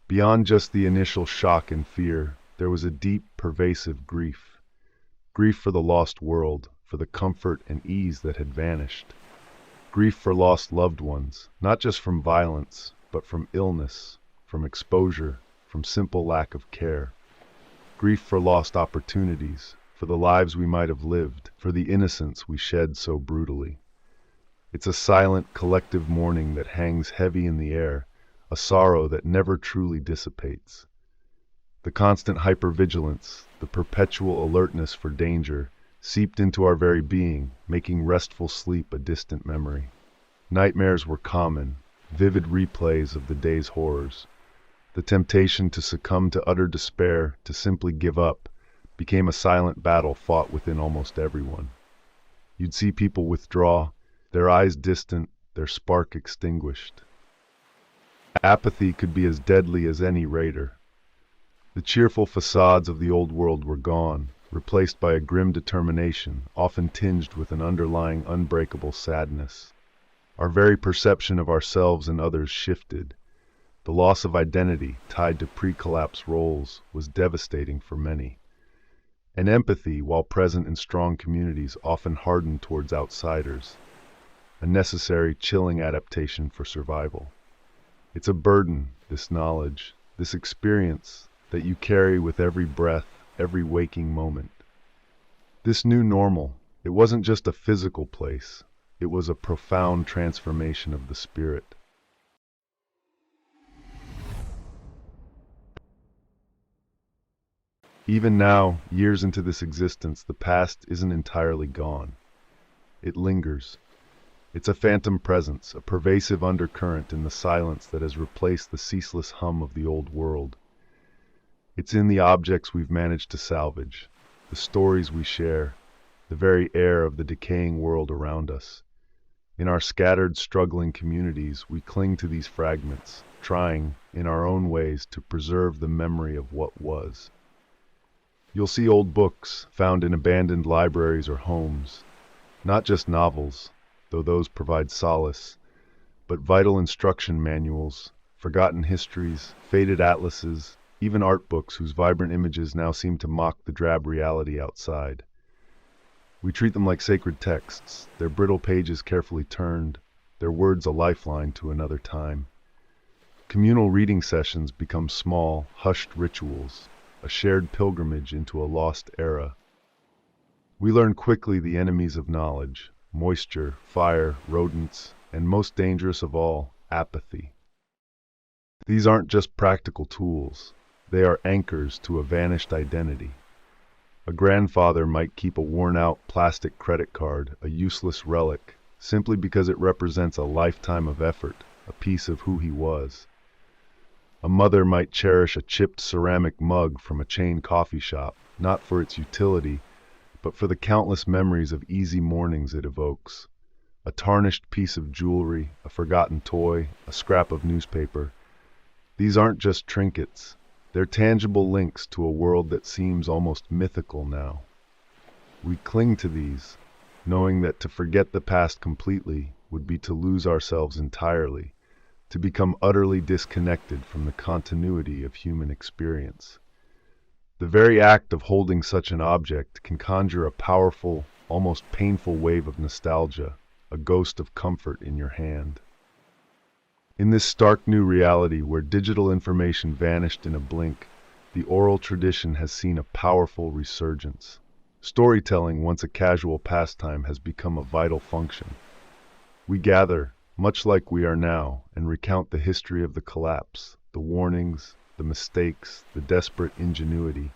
Beyond just the initial shock and fear, there was a deep, pervasive grief. Grief for the lost world, for the comfort and ease that had vanished. Grief for lost loved ones, not just from violence, but from illness, from exposure, from simple lack of care. Grief for lost opportunities, for the lives we might have lived, for the innocence we shed so brutally. It's a silent, collective mourning that hangs heavy in the air, a sorrow that never truly dissipates. The constant hypervigilance, the perpetual alertness for danger, seeped into our very being, making restful sleep a distant memory. Nightmares were common, vivid replays of the day's horrors. The temptation to succumb to utter despair, to simply give up, became a silent battle fought within almost everyone. You'd see people withdraw, their eyes distant, their spark extinguished. Apathy could be as deadly as any raider. The cheerful facades of the old world were gone, replaced by a grim determination, often tinged with an underlying unbreakable sadness. Our very perception of ourselves and others shifted. The loss of identity, tied to pre-collapse roles, was devastating for many. And empathy, while present in strong communities, often hardened towards outsiders, a necessary chilling adaptation for survival. It's a burden, this knowledge, this experience that you carry with every breath, every waking moment. This new normal, it wasn't just a physical place, it was a profound transformation of the spirit. Even now, years into this existence, the past isn't entirely gone. It lingers. It's a phantom presence, a pervasive undercurrent in the silence that has replaced the ceaseless hum of the old world. It's in the objects we've managed to salvage, the stories we share, the very air of the decaying world around us. In our scattered, struggling communities, we cling to these fragments, trying, in our own ways, to preserve the memory of what was. You'll see old books found in abandoned libraries or homes, not just novels, though those provide solace, but vital instruction manuals, forgotten histories, faded atlases, even art books whose vibrant images now seem to mock the drab reality outside. We treat them like sacred texts, their brittle pages carefully turned, their words a lifeline to another time. Communal reading sessions become small, hushed rituals, a shared pilgrimage into a lost era. We learn quickly the enemies of knowledge: moisture, fire, rodents, and most dangerous of all, apathy. These aren't just practical tools, they are anchors to a vanished identity. A grandfather might keep a worn-out plastic credit card, a useless relic, simply because it represents a lifetime of effort, a piece of who he was. A mother might cherish a chipped ceramic mug from a chain coffee shop, not for its utility, but for the countless memories of easy mornings it evokes. A tarnished piece of jewelry, a forgotten toy, a scrap of newspaper. These aren't just trinkets. They're tangible links to a world that seems almost mythical now. We cling to these, knowing that to forget the past completely would be to lose ourselves entirely, to become utterly disconnected from the continuity of human experience. The very act of holding such an object can conjure a powerful, almost painful wave of nostalgia, a ghost of comfort in your hand. In this stark new reality where digital information vanished in a blink, the oral tradition has seen a powerful resurgence. Storytelling, once a casual pastime, has become a vital function. We gather, much like we are now, and recount the history of the collapse, the warnings, the mistakes, the desperate ingenuity.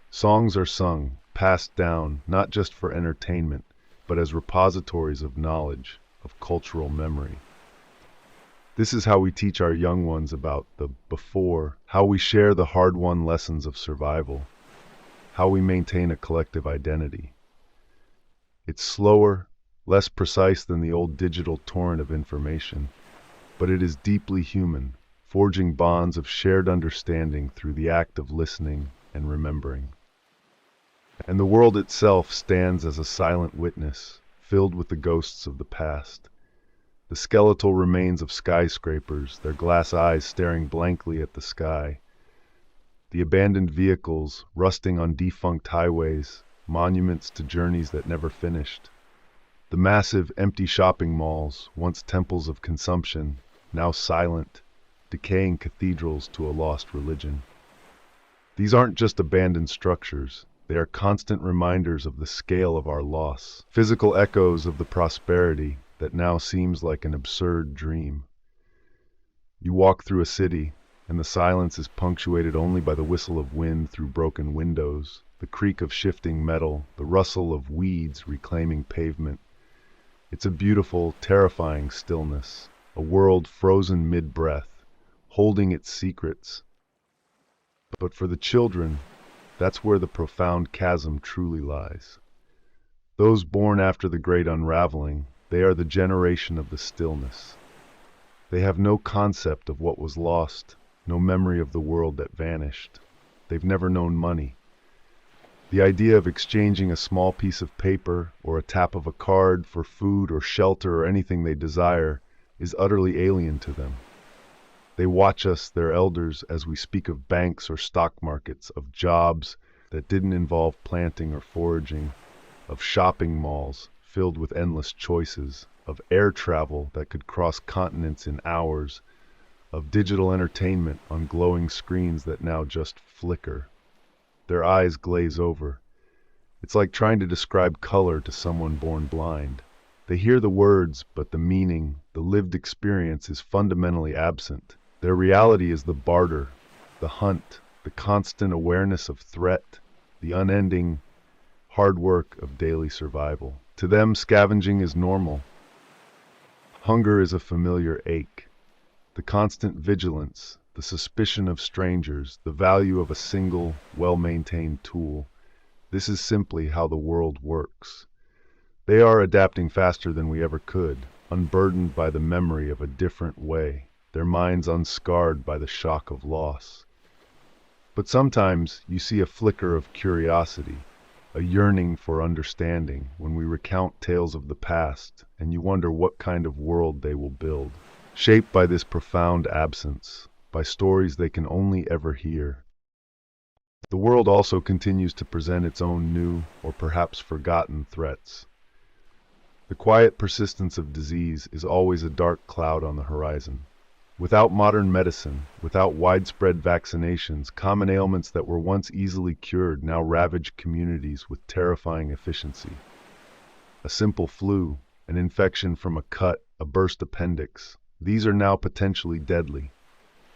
Songs are sung, passed down, not just for entertainment, but as repositories of knowledge, of cultural memory. This is how we teach our young ones about the before, how we share the hard-won lessons of survival, how we maintain a collective identity. It's slower, less precise than the old digital torrent of information, but it is deeply human, forging bonds of shared understanding through the act of listening and remembering. And the world itself stands as a silent witness, filled with the ghosts of the past. The skeletal remains of skyscrapers, their glass eyes staring blankly at the sky. The abandoned vehicles, rusting on defunct highways, monuments to journeys that never finished. The massive, empty shopping malls, once temples of consumption, now silent, decaying cathedrals to a lost religion. These aren't just abandoned structures. They are constant reminders of the scale of our loss, physical echoes of the prosperity that now seems like an absurd dream. You walk through a city, and the silence is punctuated only by the whistle of wind through broken windows, the creak of shifting metal, the rustle of weeds reclaiming pavement. It's a beautiful, terrifying stillness, a world frozen mid-breath, holding its secrets. But for the children, that's where the profound chasm truly lies. Those born after the great unraveling, they are the generation of the stillness. They have no concept of what was lost, no memory of the world that vanished. They've never known money. The idea of exchanging a small piece of paper or a tap of a card for food or shelter or anything they desire is utterly alien to them. They watch us, their elders, as we speak of banks or stock markets, of jobs that didn't involve planting or foraging, of shopping malls filled with endless choices, of air travel that could cross continents in hours, of digital entertainment on glowing screens that now just flicker. Their eyes glaze over. It's like trying to describe color to someone born blind. They hear the words, but the meaning, the lived experience is fundamentally absent. Their reality is the barter, the hunt, the constant awareness of threat, the unending hard work of daily survival. To them, scavenging is normal. Hunger is a familiar ache. The constant vigilance, the suspicion of strangers, the value of a single, well-maintained tool. This is simply how the world works. They are adapting faster than we ever could, unburdened by the memory of a different way, their minds unscarred by the shock of loss. But sometimes you see a flicker of curiosity, a yearning for understanding when we recount tales of the past, and you wonder what kind of world they will build, shaped by this profound absence, by stories they can only ever hear. The world also continues to present its own new, or perhaps forgotten, threats. The quiet persistence of disease is always a dark cloud on the horizon. Without modern medicine, without widespread vaccinations, common ailments that were once easily cured now ravage communities with terrifying efficiency. A simple flu, an infection from a cut, a burst appendix, these are now potentially deadly.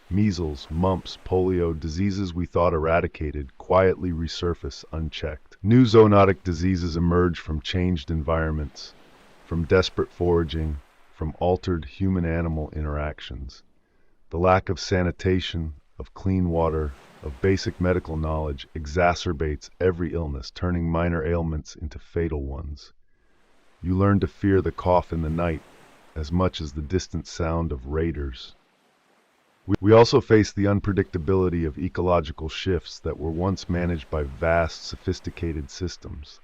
Measles, mumps, polio, diseases we thought eradicated, quietly resurface unchecked. New zoonotic diseases emerge from changed environments, from desperate foraging, from altered human-animal interactions. The lack of sanitation, of clean water, of basic medical knowledge exacerbates every illness, turning minor ailments into fatal ones. You learn to fear the cough in the night as much as the distant sound of raiders. We also face the unpredictability of ecological shifts that were once managed by vast, sophisticated systems.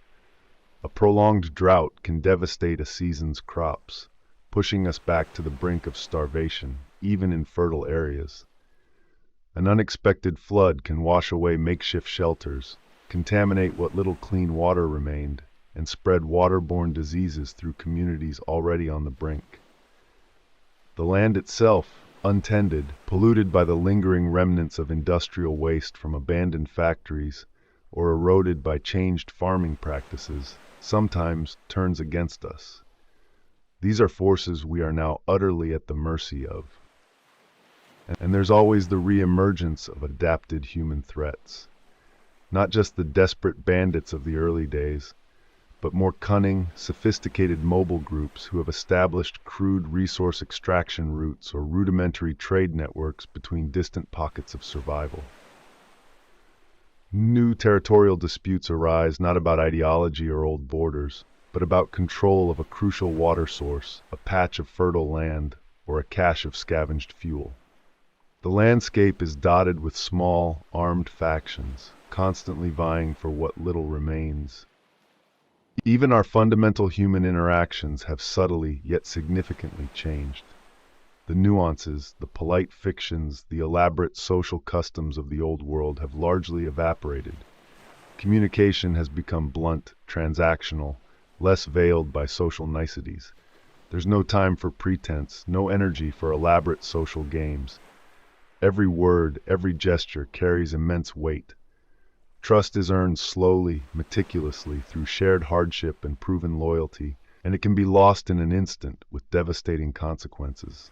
A prolonged drought can devastate a season's crops, pushing us back to the brink of starvation, even in fertile areas. An unexpected flood can wash away makeshift shelters, contaminate what little clean water remained, and spread waterborne diseases through communities already on the brink. The land itself, untended, polluted by the lingering remnants of industrial waste from abandoned factories, or eroded by changed farming practices, sometimes turns against us. These are forces we are now utterly at the mercy of. And there's always the re-emergence of adapted human threats. Not just the desperate bandits of the early days, but more cunning, sophisticated mobile groups who have established crude resource extraction routes or rudimentary trade networks between distant pockets of survival. New territorial disputes arise not about ideology or old borders, but about control of a crucial water source, a patch of fertile land, or a cache of scavenged fuel. The landscape is dotted with small, armed factions, constantly vying for what little remains. Even our fundamental human interactions have subtly yet significantly changed. The nuances, the polite fictions, the elaborate social customs of the old world have largely evaporated. Communication has become blunt, transactional, less veiled by social niceties. There's no time for pretense, no energy for elaborate social games. Every word, every gesture carries immense weight. Trust is earned slowly, meticulously, through shared hardship and proven loyalty, and it can be lost in an instant with devastating consequences.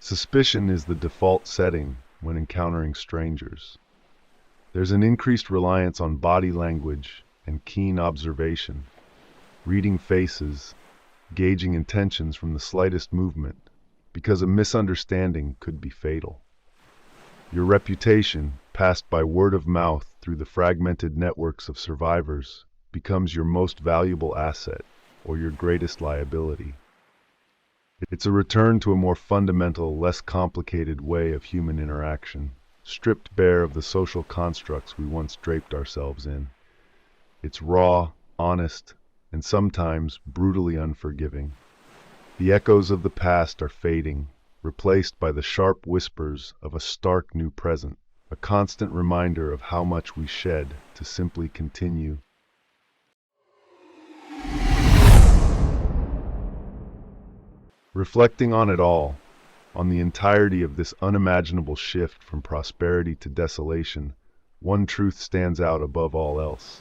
Suspicion is the default setting when encountering strangers. There's an increased reliance on body language and keen observation, reading faces, gauging intentions from the slightest movement, because a misunderstanding could be fatal. Your reputation, passed by word of mouth through the fragmented networks of survivors, becomes your most valuable asset or your greatest liability. It's a return to a more fundamental, less complicated way of human interaction, stripped bare of the social constructs we once draped ourselves in. It's raw, honest, and sometimes brutally unforgiving. The echoes of the past are fading, replaced by the sharp whispers of a stark new present, a constant reminder of how much we shed to simply continue. Reflecting on it all, on the entirety of this unimaginable shift from prosperity to desolation, one truth stands out above all else: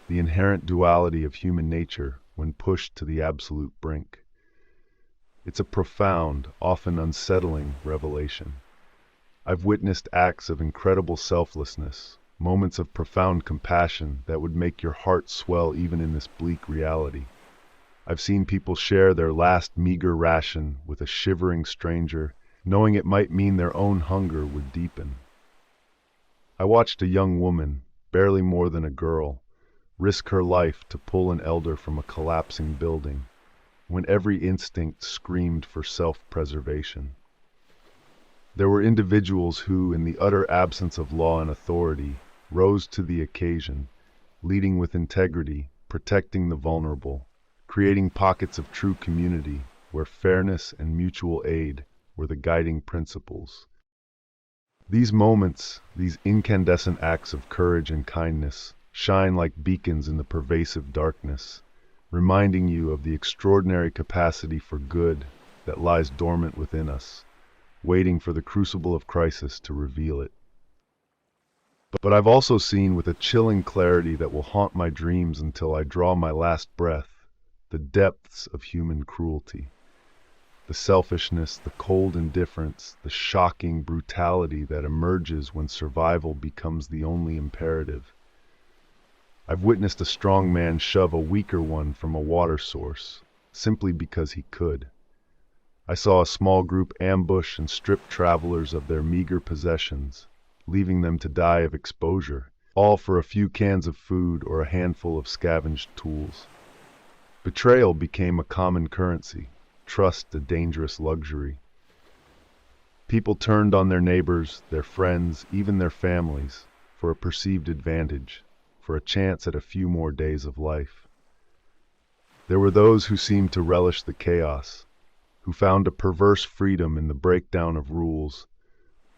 the inherent duality of human nature when pushed to the absolute brink. It's a profound, often unsettling revelation. I've witnessed acts of incredible selflessness, moments of profound compassion that would make your heart swell even in this bleak reality. I've seen people share their last meager ration with a shivering stranger, knowing it might mean their own hunger would deepen. I watched a young woman, barely more than a girl, risk her life to pull an elder from a collapsing building, when every instinct screamed for self-preservation. There were individuals who, in the utter absence of law and authority, rose to the occasion, leading with integrity, protecting the vulnerable, creating pockets of true community where fairness and mutual aid were the guiding principles. These moments, these incandescent acts of courage and kindness, shine like beacons in the pervasive darkness, reminding you of the extraordinary capacity for good that lies dormant within us, waiting for the crucible of crisis to reveal it. But I've also seen with a chilling clarity that will haunt my dreams until I draw my last breath, the depths of human cruelty. The selfishness, the cold indifference, the shocking brutality that emerges when survival becomes the only imperative. I've witnessed a strong man shove a weaker one from a water source, simply because he could. I saw a small group ambush and strip travelers of their meager possessions, leaving them to die of exposure, all for a few cans of food or a handful of scavenged tools. Betrayal became a common currency, trust a dangerous luxury. People turned on their neighbors, their friends, even their families, for a perceived advantage, for a chance at a few more days of life. There were those who seemed to relish the chaos, who found a perverse freedom in the breakdown of rules,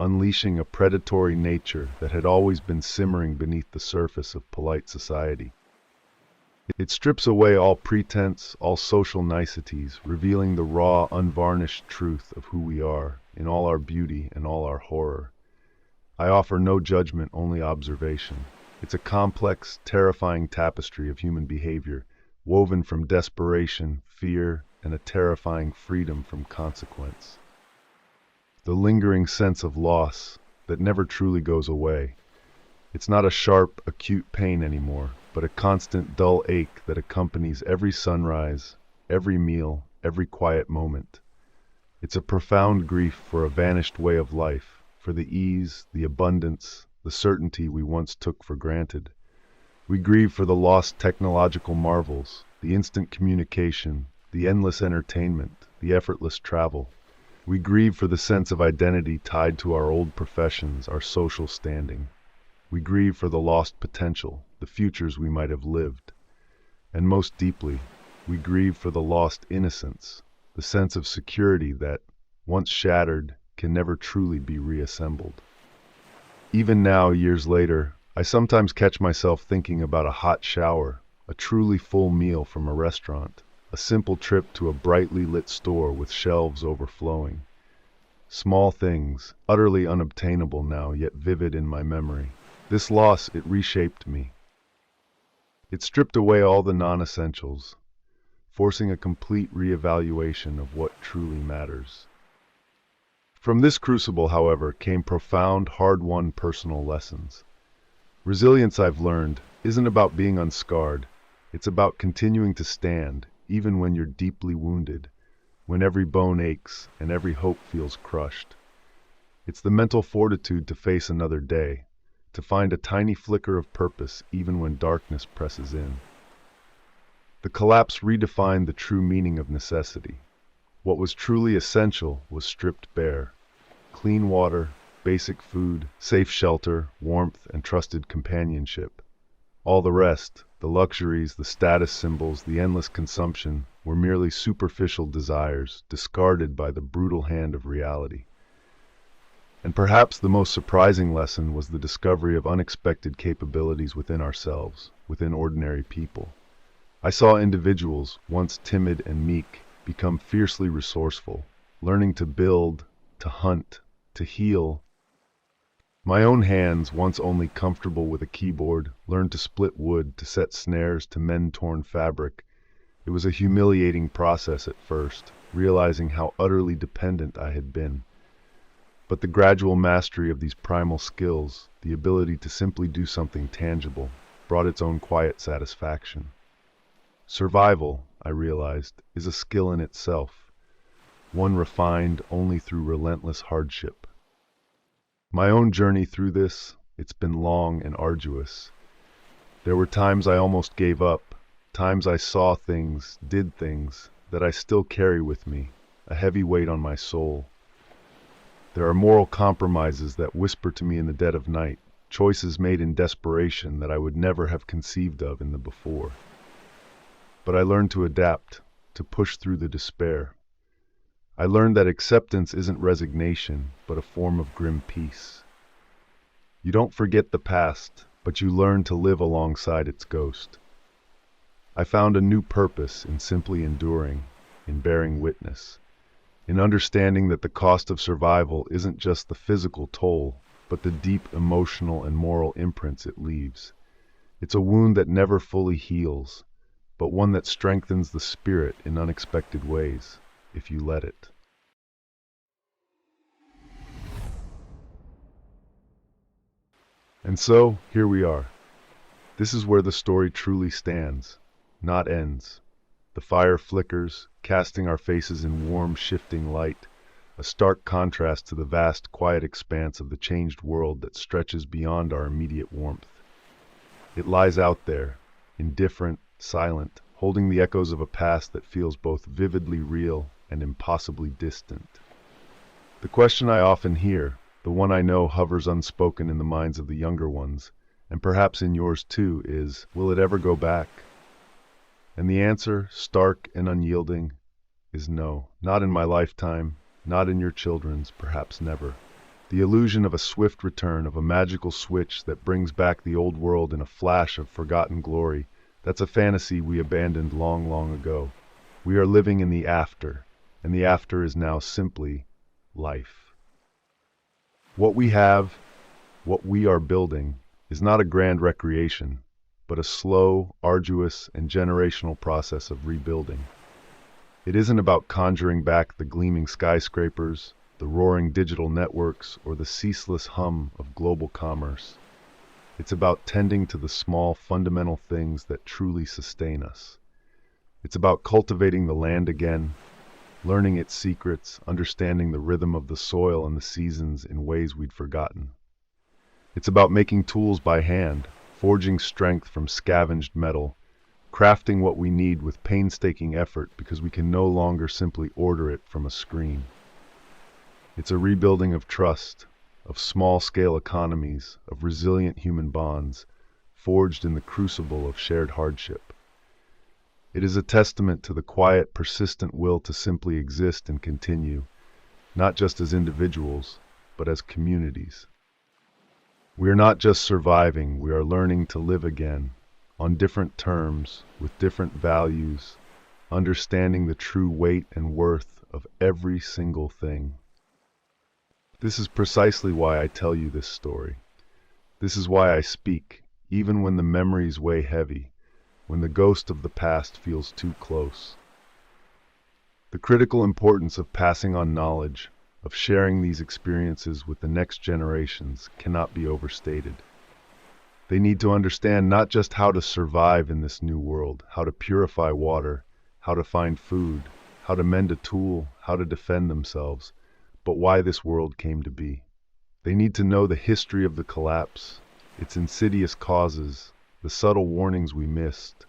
unleashing a predatory nature that had always been simmering beneath the surface of polite society. It strips away all pretense, all social niceties, revealing the raw, unvarnished truth of who we are, in all our beauty and all our horror. I offer no judgment, only observation. It's a complex, terrifying tapestry of human behavior, woven from desperation, fear, and a terrifying freedom from consequence. The lingering sense of loss that never truly goes away. It's not a sharp, acute pain anymore, but a constant dull ache that accompanies every sunrise, every meal, every quiet moment. It's a profound grief for a vanished way of life, for the ease, the abundance, the certainty we once took for granted. We grieve for the lost technological marvels, the instant communication, the endless entertainment, the effortless travel. We grieve for the sense of identity tied to our old professions, our social standing. We grieve for the lost potential, the futures we might have lived. And most deeply, we grieve for the lost innocence, the sense of security that, once shattered, can never truly be reassembled. Even now, years later, I sometimes catch myself thinking about a hot shower, a truly full meal from a restaurant, a simple trip to a brightly lit store with shelves overflowing. Small things, utterly unobtainable now, yet vivid in my memory. This loss, it reshaped me. It stripped away all the non-essentials, forcing a complete reevaluation of what truly matters. From this crucible, however, came profound, hard-won personal lessons. Resilience, I've learned, isn't about being unscarred. It's about continuing to stand, even when you're deeply wounded, when every bone aches and every hope feels crushed. It's the mental fortitude to face another day, to find a tiny flicker of purpose even when darkness presses in. The collapse redefined the true meaning of necessity. What was truly essential was stripped bare. Clean water, basic food, safe shelter, warmth, and trusted companionship. All the rest, the luxuries, the status symbols, the endless consumption, were merely superficial desires, discarded by the brutal hand of reality. And perhaps the most surprising lesson was the discovery of unexpected capabilities within ourselves, within ordinary people. I saw individuals, once timid and meek, become fiercely resourceful, learning to build, to hunt, to heal. My own hands, once only comfortable with a keyboard, learned to split wood, to set snares, to mend torn fabric. It was a humiliating process at first, realizing how utterly dependent I had been. But the gradual mastery of these primal skills, the ability to simply do something tangible, brought its own quiet satisfaction. Survival, I realized, is a skill in itself, one refined only through relentless hardship. My own journey through this, it's been long and arduous. There were times I almost gave up, times I saw things, did things, that I still carry with me, a heavy weight on my soul. There are moral compromises that whisper to me in the dead of night, choices made in desperation that I would never have conceived of in the before. But I learned to adapt, to push through the despair. I learned that acceptance isn't resignation, but a form of grim peace. You don't forget the past, but you learn to live alongside its ghost. I found a new purpose in simply enduring, in bearing witness, in understanding that the cost of survival isn't just the physical toll, but the deep emotional and moral imprints it leaves. It's a wound that never fully heals, but one that strengthens the spirit in unexpected ways, if you let it. And so, here we are. This is where the story truly stands, not ends. The fire flickers, casting our faces in warm, shifting light, a stark contrast to the vast, quiet expanse of the changed world that stretches beyond our immediate warmth. It lies out there, indifferent, silent, holding the echoes of a past that feels both vividly real and impossibly distant. The question I often hear, the one I know hovers unspoken in the minds of the younger ones, and perhaps in yours too, is, will it ever go back? And the answer, stark and unyielding, is no. Not in my lifetime, not in your children's, perhaps never. The illusion of a swift return, of a magical switch that brings back the old world in a flash of forgotten glory, that's a fantasy we abandoned long, long ago. We are living in the after, and the after is now simply life. What we have, what we are building, is not a grand recreation, but a slow, arduous, and generational process of rebuilding. It isn't about conjuring back the gleaming skyscrapers, the roaring digital networks, or the ceaseless hum of global commerce. It's about tending to the small, fundamental things that truly sustain us. It's about cultivating the land again, learning its secrets, understanding the rhythm of the soil and the seasons in ways we'd forgotten. It's about making tools by hand, forging strength from scavenged metal, crafting what we need with painstaking effort because we can no longer simply order it from a screen. It's a rebuilding of trust, of small-scale economies, of resilient human bonds, forged in the crucible of shared hardship. It is a testament to the quiet, persistent will to simply exist and continue, not just as individuals, but as communities. We are not just surviving, we are learning to live again, on different terms, with different values, understanding the true weight and worth of every single thing. This is precisely why I tell you this story. This is why I speak, even when the memories weigh heavy, when the ghost of the past feels too close. The critical importance of passing on knowledge, of sharing these experiences with the next generations, cannot be overstated. They need to understand not just how to survive in this new world, how to purify water, how to find food, how to mend a tool, how to defend themselves, but why this world came to be. They need to know the history of the collapse, its insidious causes, the subtle warnings we missed,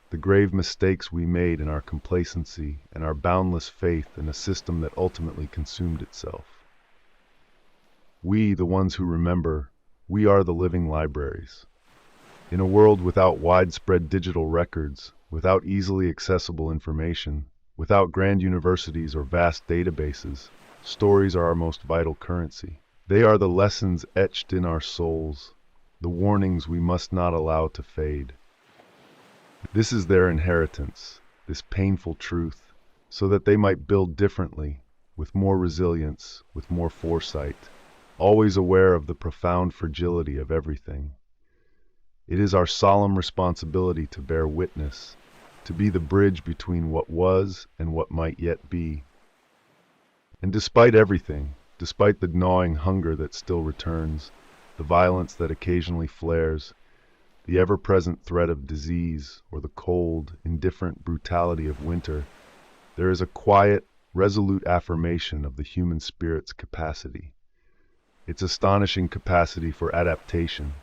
the grave mistakes we made in our complacency and our boundless faith in a system that ultimately consumed itself. We, the ones who remember, we are the living libraries. In a world without widespread digital records, without easily accessible information, without grand universities or vast databases, stories are our most vital currency. They are the lessons etched in our souls, the warnings we must not allow to fade. This is their inheritance, this painful truth, so that they might build differently, with more resilience, with more foresight, always aware of the profound fragility of everything. It is our solemn responsibility to bear witness, to be the bridge between what was and what might yet be. And despite everything, despite the gnawing hunger that still returns, the violence that occasionally flares, the ever-present threat of disease, or the cold, indifferent brutality of winter, there is a quiet, resolute affirmation of the human spirit's capacity. Its astonishing capacity for adaptation,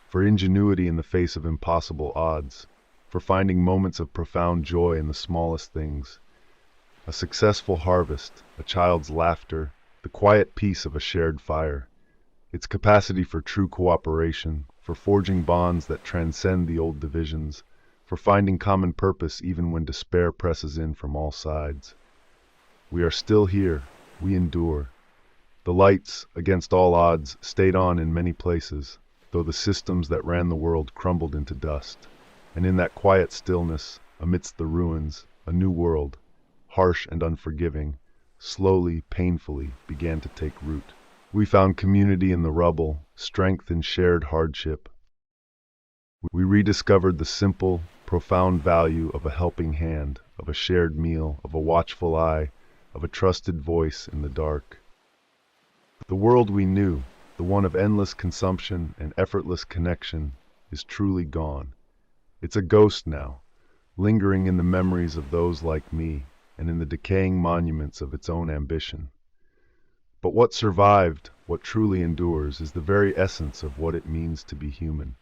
for ingenuity in the face of impossible odds, for finding moments of profound joy in the smallest things. A successful harvest, a child's laughter, the quiet peace of a shared fire. Its capacity for true cooperation, for forging bonds that transcend the old divisions, for finding common purpose even when despair presses in from all sides. We are still here. We endure. The lights, against all odds, stayed on in many places, though the systems that ran the world crumbled into dust. And in that quiet stillness, amidst the ruins, a new world, harsh and unforgiving, slowly, painfully, began to take root. We found community in the rubble, strength in shared hardship. We rediscovered the simple, profound value of a helping hand, of a shared meal, of a watchful eye, of a trusted voice in the dark. The world we knew, the one of endless consumption and effortless connection, is truly gone. It's a ghost now, lingering in the memories of those like me, and in the decaying monuments of its own ambition. But what survived, what truly endures, is the very essence of what it means to be human.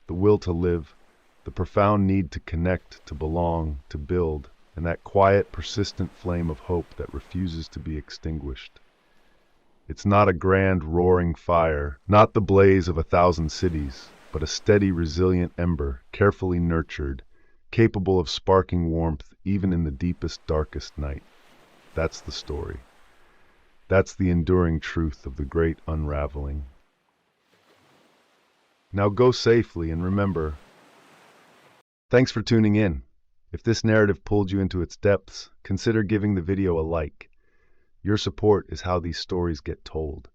The will to live, the profound need to connect, to belong, to build, and that quiet, persistent flame of hope that refuses to be extinguished. It's not a grand, roaring fire, not the blaze of 1,000 cities, but a steady, resilient ember, carefully nurtured, capable of sparking warmth even in the deepest, darkest night. That's the story. That's the enduring truth of the great unraveling. Now go safely and remember. Thanks for tuning in. If this narrative pulled you into its depths, consider giving the video a like. Your support is how these stories get told.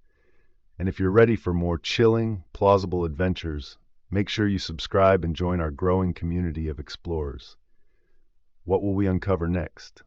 And if you're ready for more chilling, plausible adventures, make sure you subscribe and join our growing community of explorers. What will we uncover next?